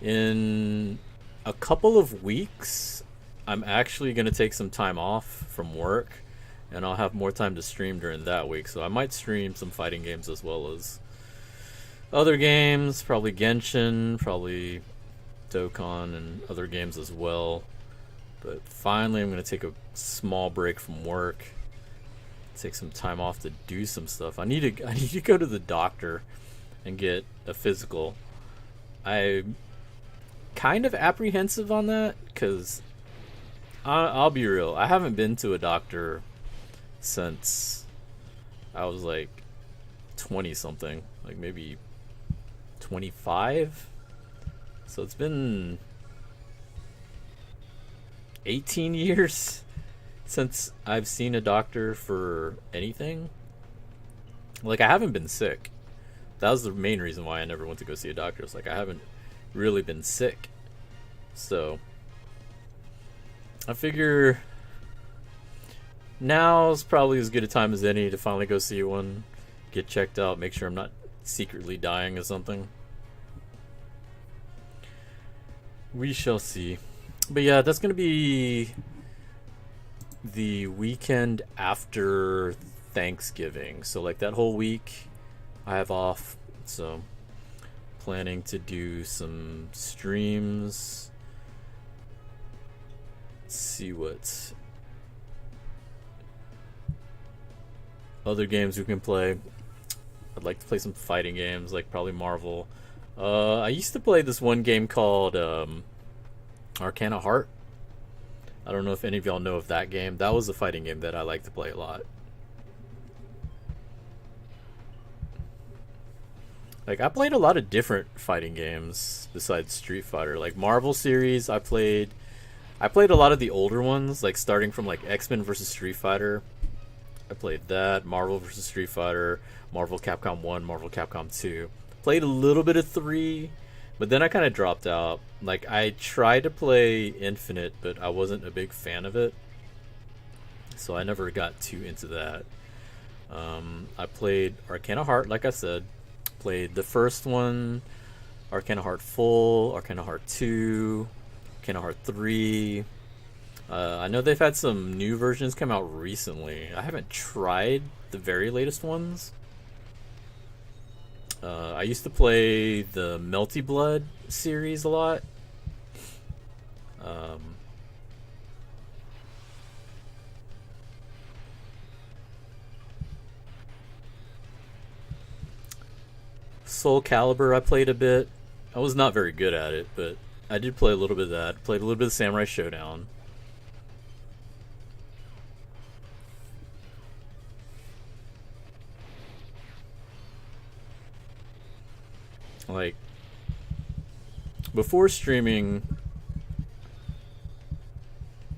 In a couple of weeks, I'm actually going to take some time off from work, and I'll have more time to stream during that week. So I might stream some fighting games as well as other games, probably Genshin, probably Dokkan, and other games as well. But finally, I'm going to take a small break from work, take some time off to do some stuff. I need to go to the doctor and get a physical. I'm kind of apprehensive on that because I'll be real, I haven't been to a doctor since I was like 20 something, like maybe 25. So it's been 18 years since I've seen a doctor for anything. Like, I haven't been sick. That was the main reason why I never went to go see a doctor. It's like I haven't really been sick. So I figure now's probably as good a time as any to finally go see one, get checked out, make sure I'm not secretly dying of something. We shall see. But yeah, that's going to be the weekend after Thanksgiving. So like that whole week I have off. So planning to do some streams. Let's see what other games we can play. I'd like to play some fighting games, like probably Marvel. I used to play this one game called Arcana Heart. I don't know if any of y'all know of that game. That was a fighting game that I like to play a lot. Like, I played a lot of different fighting games besides Street Fighter. Like Marvel series, I played a lot of the older ones, like starting from like X-Men vs. Street Fighter. I played that, Marvel vs. Street Fighter, Marvel Capcom 1, Marvel Capcom 2. Played a little bit of 3, but then I kind of dropped out. Like, I tried to play Infinite, but I wasn't a big fan of it, so I never got too into that. I played Arcana Heart, like I said. Played the first one, Arcana Heart Full, Arcana Heart 2, Arcana Heart 3. I know they've had some new versions come out recently. I haven't tried the very latest ones. I used to play the Melty Blood series a lot. Soul Calibur I played a bit. I was not very good at it, but I did play a little bit of that. Played a little bit of Samurai Showdown. Like, before streaming,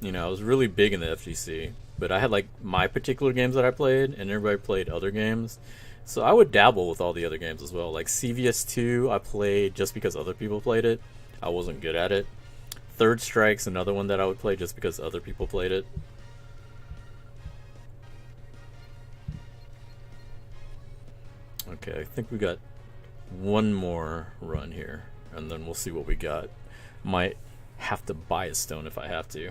you know, I was really big in the FGC, but I had like my particular games that I played, and everybody played other games. So I would dabble with all the other games as well. Like CVS2, I played just because other people played it. I wasn't good at it. Third Strike's another one that I would play just because other people played it. Okay, I think we got one more run here, and then we'll see what we got. Might have to buy a stone if I have to.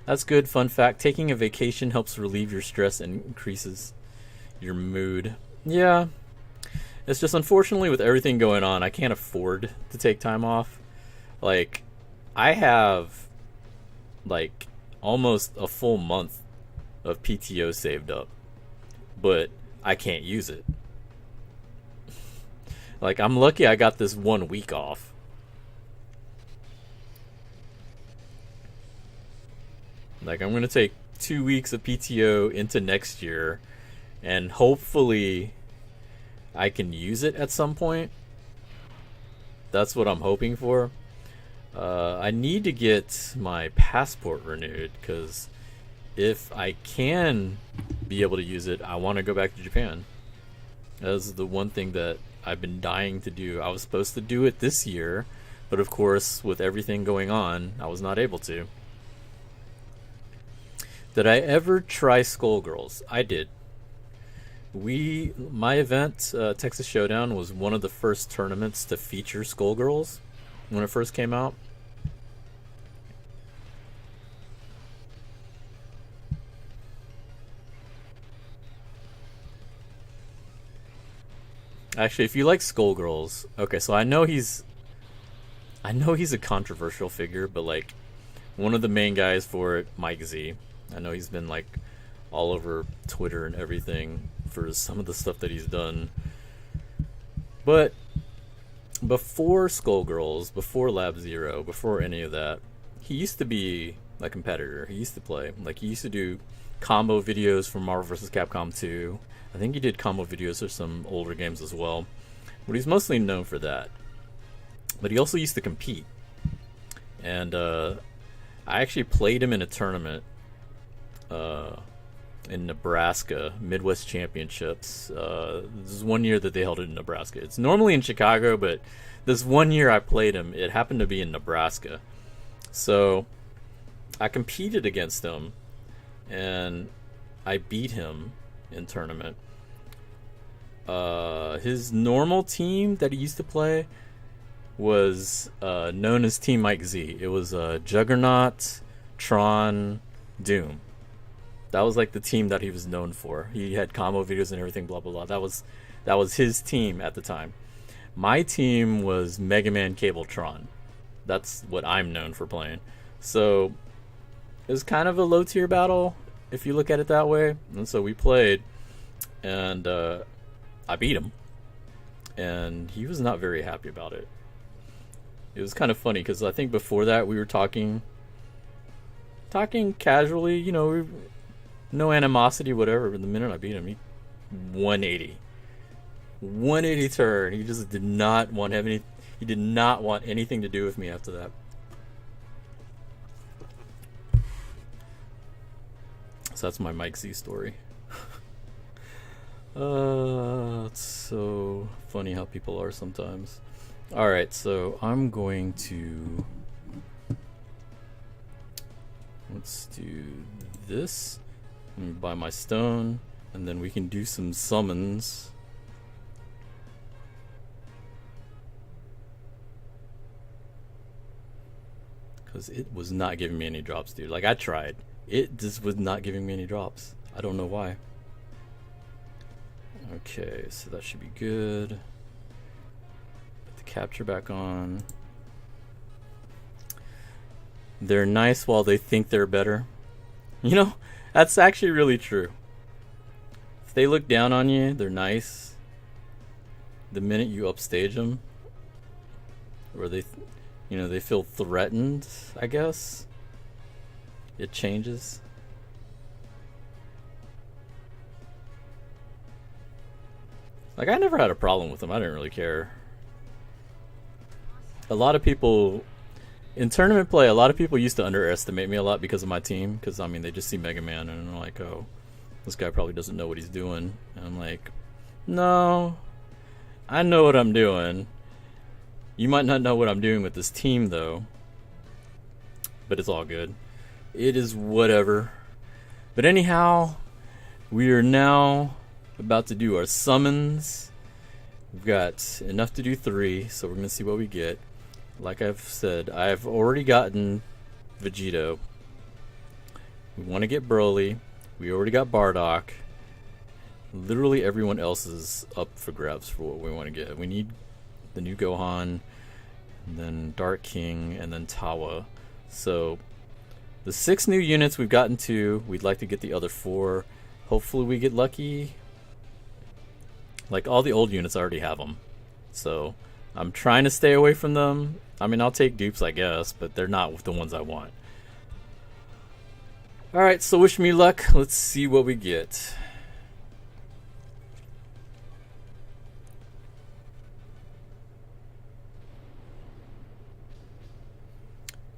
That's good. Fun fact, taking a vacation helps relieve your stress and increases your mood. Yeah, it's just unfortunately with everything going on, I can't afford to take time off. Like, I have like almost a full month of PTO saved up, but I can't use it. Like, I'm lucky I got this 1 week off. Like, I'm gonna take 2 weeks of PTO into next year, and hopefully I can use it at some point. That's what I'm hoping for. I need to get my passport renewed, because if I can be able to use it, I want to go back to Japan. That's the one thing that I've been dying to do. I was supposed to do it this year, but of course, with everything going on, I was not able to. Did I ever try Skullgirls? I did. My event, Texas Showdown, was one of the first tournaments to feature Skullgirls when it first came out. Actually, if you like Skullgirls, okay, so I know he's a controversial figure, but like one of the main guys for it, Mike Z. I know he's been like all over Twitter and everything for some of the stuff that he's done. But before Skullgirls, before Lab Zero, before any of that, he used to be a competitor. He used to play. Like, he used to do combo videos for Marvel vs. Capcom 2. I think he did combo videos for some older games as well. But he's mostly known for that. But he also used to compete. And I actually played him in a tournament in Nebraska, Midwest Championships. This is 1 year that they held it in Nebraska. It's normally in Chicago, but this 1 year I played him, it happened to be in Nebraska. So I competed against him, and I beat him in tournament. His normal team that he used to play was known as Team Mike Z. It was Juggernaut, Tron, Doom. That was like the team that he was known for. He had combo videos and everything, blah blah blah. That was his team at the time. My team was Mega Man Cabletron. That's what I'm known for playing. So it was kind of a low tier battle if you look at it that way. And so we played, and I beat him, and he was not very happy about it. It was kind of funny because I think before that we were talking casually, you know, no animosity, whatever. But the minute I beat him, he 180 turn. He just did not want he did not want anything to do with me after that. So that's my Mike Z story. It's so funny how people are sometimes. Alright, so I'm going to... let's do this. Let me buy my stone, and then we can do some summons. Because it was not giving me any drops, dude. Like, I tried. It just was not giving me any drops. I don't know why. Okay, so that should be good. Put the capture back on. They're nice while they think they're better. You know, that's actually really true. If they look down on you, they're nice. The minute you upstage them, or they feel threatened, I guess, it changes. Like, I never had a problem with them. I didn't really care. A lot of people in tournament play, a lot of people used to underestimate me a lot because of my team. Because, I mean, they just see Mega Man and they're like, oh, this guy probably doesn't know what he's doing. And I'm like, no, I know what I'm doing. You might not know what I'm doing with this team, though. But it's all good. It is whatever. But anyhow, we are now About to do our summons. We've got enough to do 3, so we're going to see what we get. Like I've said, I've already gotten Vegito. We want to get Broly. We already got Bardock. Literally everyone else is up for grabs for what we want to get. We need the new Gohan, and then Dark King, and then Tawa. So the 6 new units, we've gotten 2. We'd like to get the other 4. Hopefully we get lucky. Like, all the old units already have them. So I'm trying to stay away from them. I mean, I'll take dupes, I guess, but they're not the ones I want. Alright, so wish me luck. Let's see what we get.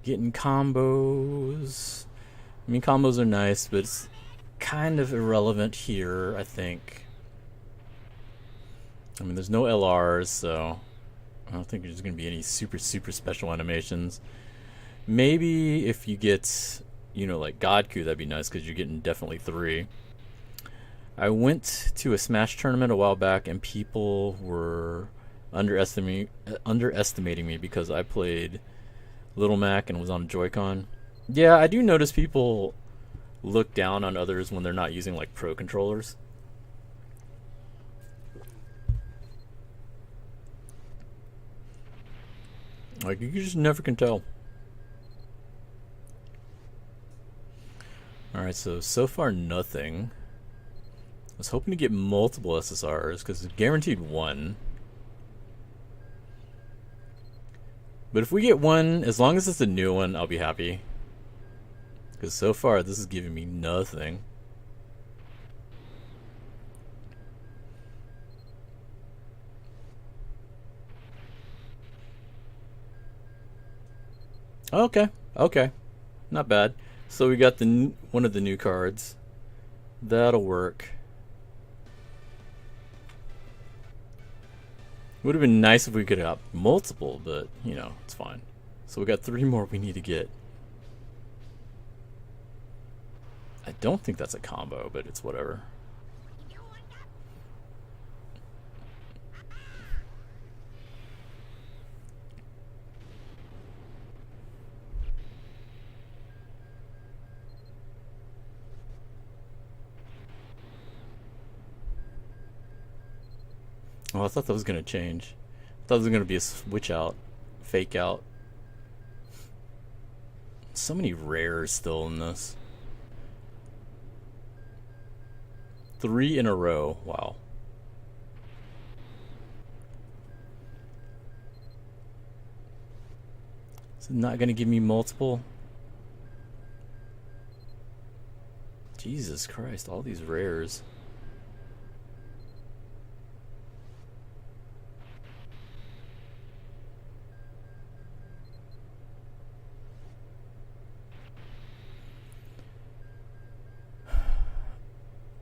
Getting combos. I mean, combos are nice, but it's kind of irrelevant here, I think. I mean, there's no LRs, so I don't think there's going to be any super special animations. Maybe if you get, you know, like Godku, that'd be nice because you're getting definitely 3. I went to a Smash tournament a while back, and people were underestimating me because I played Little Mac and was on Joy-Con. Yeah, I do notice people look down on others when they're not using like pro controllers. Like, you just never can tell. Alright, so far nothing. I was hoping to get multiple SSRs because it's guaranteed 1. But if we get 1, as long as it's a new one, I'll be happy. Because so far, this is giving me nothing. Okay, okay. Not bad. So we got the one of the new cards. That'll work. Would have been nice if we could have multiple, but, you know, it's fine. So we got 3 more we need to get. I don't think that's a combo, but it's whatever. Oh, I thought that was going to change. I thought it was going to be a switch out, fake out. So many rares still in this. 3 in a row. Wow. Is it not going to give me multiple? Jesus Christ, all these rares.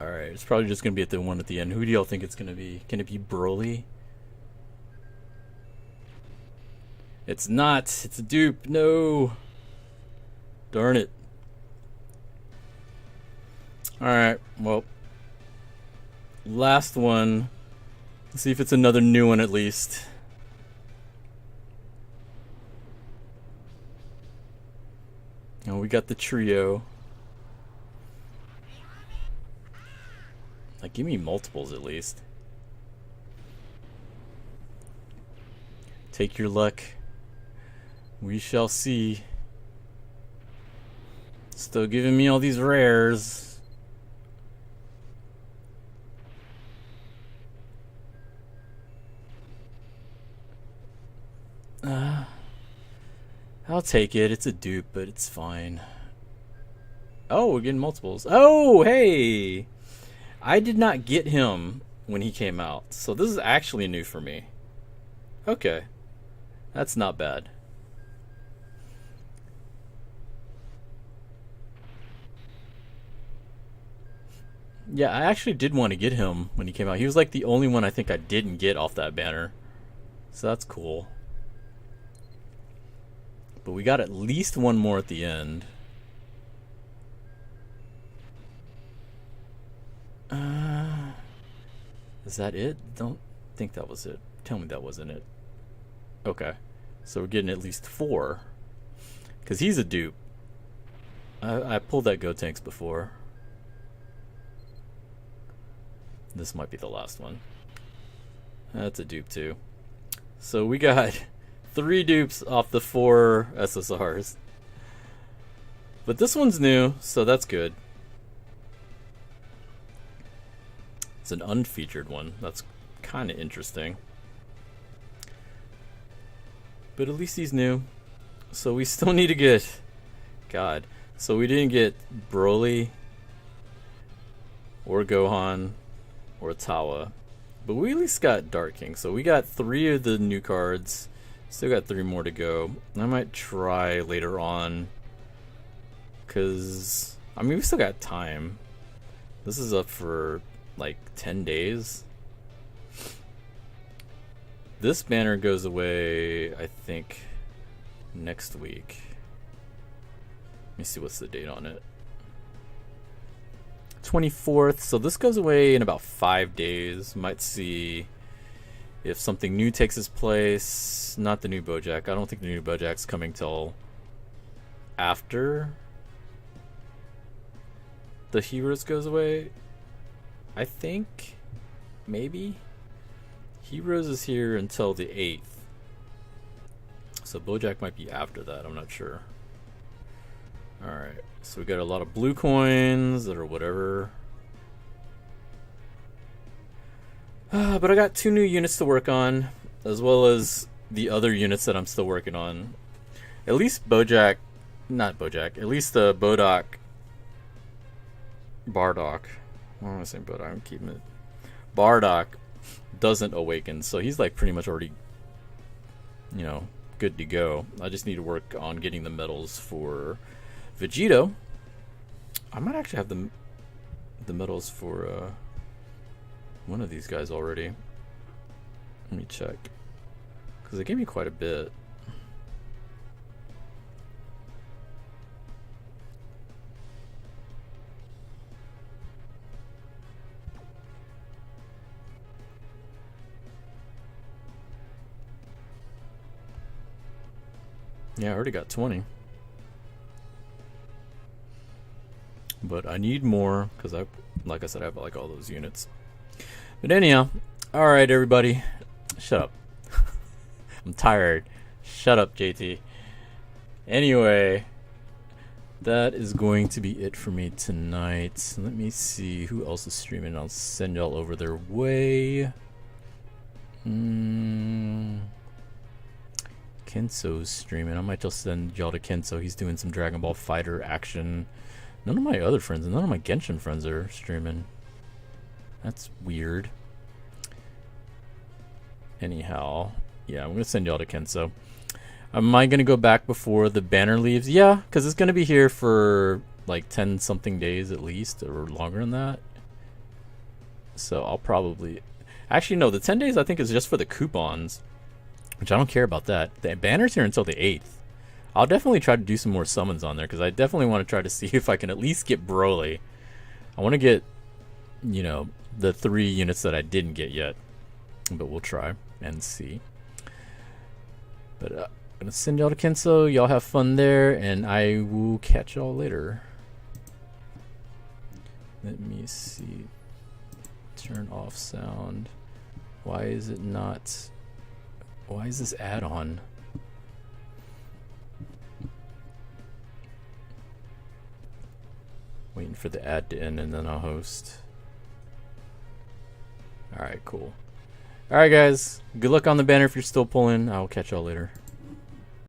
Alright, it's probably just going to be at the one at the end. Who do y'all think it's going to be? Can it be Broly? It's not. It's a dupe. No. Darn it. Alright, well. Last one. Let's see if it's another new one at least. Oh, we got the trio. Like, give me multiples at least. Take your luck. We shall see. Still giving me all these rares. I'll take it. It's a dupe, but it's fine. Oh, we're getting multiples. Oh, hey! I did not get him when he came out, so this is actually new for me. Okay. That's not bad. Yeah, I actually did want to get him when he came out. He was like the only one I think I didn't get off that banner. So that's cool. But we got at least one more at the end. Is that it? Don't think that was it. Tell me that wasn't it. Okay. So we're getting at least 4. Because he's a dupe. I pulled that Gotenks before. This might be the last one. That's a dupe too. So we got 3 dupes off the 4 SSRs. But this one's new, so that's good. It's an unfeatured one. That's kind of interesting. But at least he's new. So we still need to get... God. So we didn't get Broly or Gohan or Tawa. But we at least got Dark King. So we got 3 of the new cards. Still got 3 more to go. I might try later on. Because, I mean, we still got time. This is up for like 10 days. This banner goes away, I think, next week. Let me see what's the date on it. 24th. So this goes away in about 5 days. Might see if something new takes its place. Not the new Bojack. I don't think the new Bojack's coming till after the Heroes goes away. I think maybe Heroes is here until the 8th. So Bojack might be after that. I'm not sure. Alright, so we got a lot of blue coins or whatever. But I got 2 new units to work on, as well as the other units that I'm still working on. At least Bojack, not Bojack, at least the Bardock. I don't want to say Bojack, I'm keeping it. Bardock doesn't awaken, so he's like pretty much already, you know, good to go. I just need to work on getting the medals for Vegito. I might actually have the medals for one of these guys already. Let me check, because they gave me quite a bit. Yeah, I already got 20. But I need more, because like I said, I have like all those units. But anyhow, alright everybody. Shut up. I'm tired. Shut up, JT. Anyway, that is going to be it for me tonight. Let me see who else is streaming. I'll send y'all over their way. Kenso's streaming. I might just send y'all to Kenso. He's doing some Dragon Ball Fighter action. None of my other friends, none of my Genshin friends are streaming. That's weird. Anyhow, yeah, I'm going to send y'all to Kenso. Am I going to go back before the banner leaves? Yeah, because it's going to be here for like 10 something days at least, or longer than that. So I'll probably... Actually, no, the 10 days I think is just for the coupons, which I don't care about that. The banner's here until the 8th. I'll definitely try to do some more summons on there, because I definitely want to try to see if I can at least get Broly. I want to get, you know, the 3 units that I didn't get yet. But we'll try and see. But I'm going to send y'all to Kenso. Y'all have fun there, and I will catch y'all later. Let me see. Turn off sound. Why is it not... Why is this ad on? Waiting for the ad to end and then I'll host. Alright, cool. Alright guys, good luck on the banner if you're still pulling. I'll catch y'all later.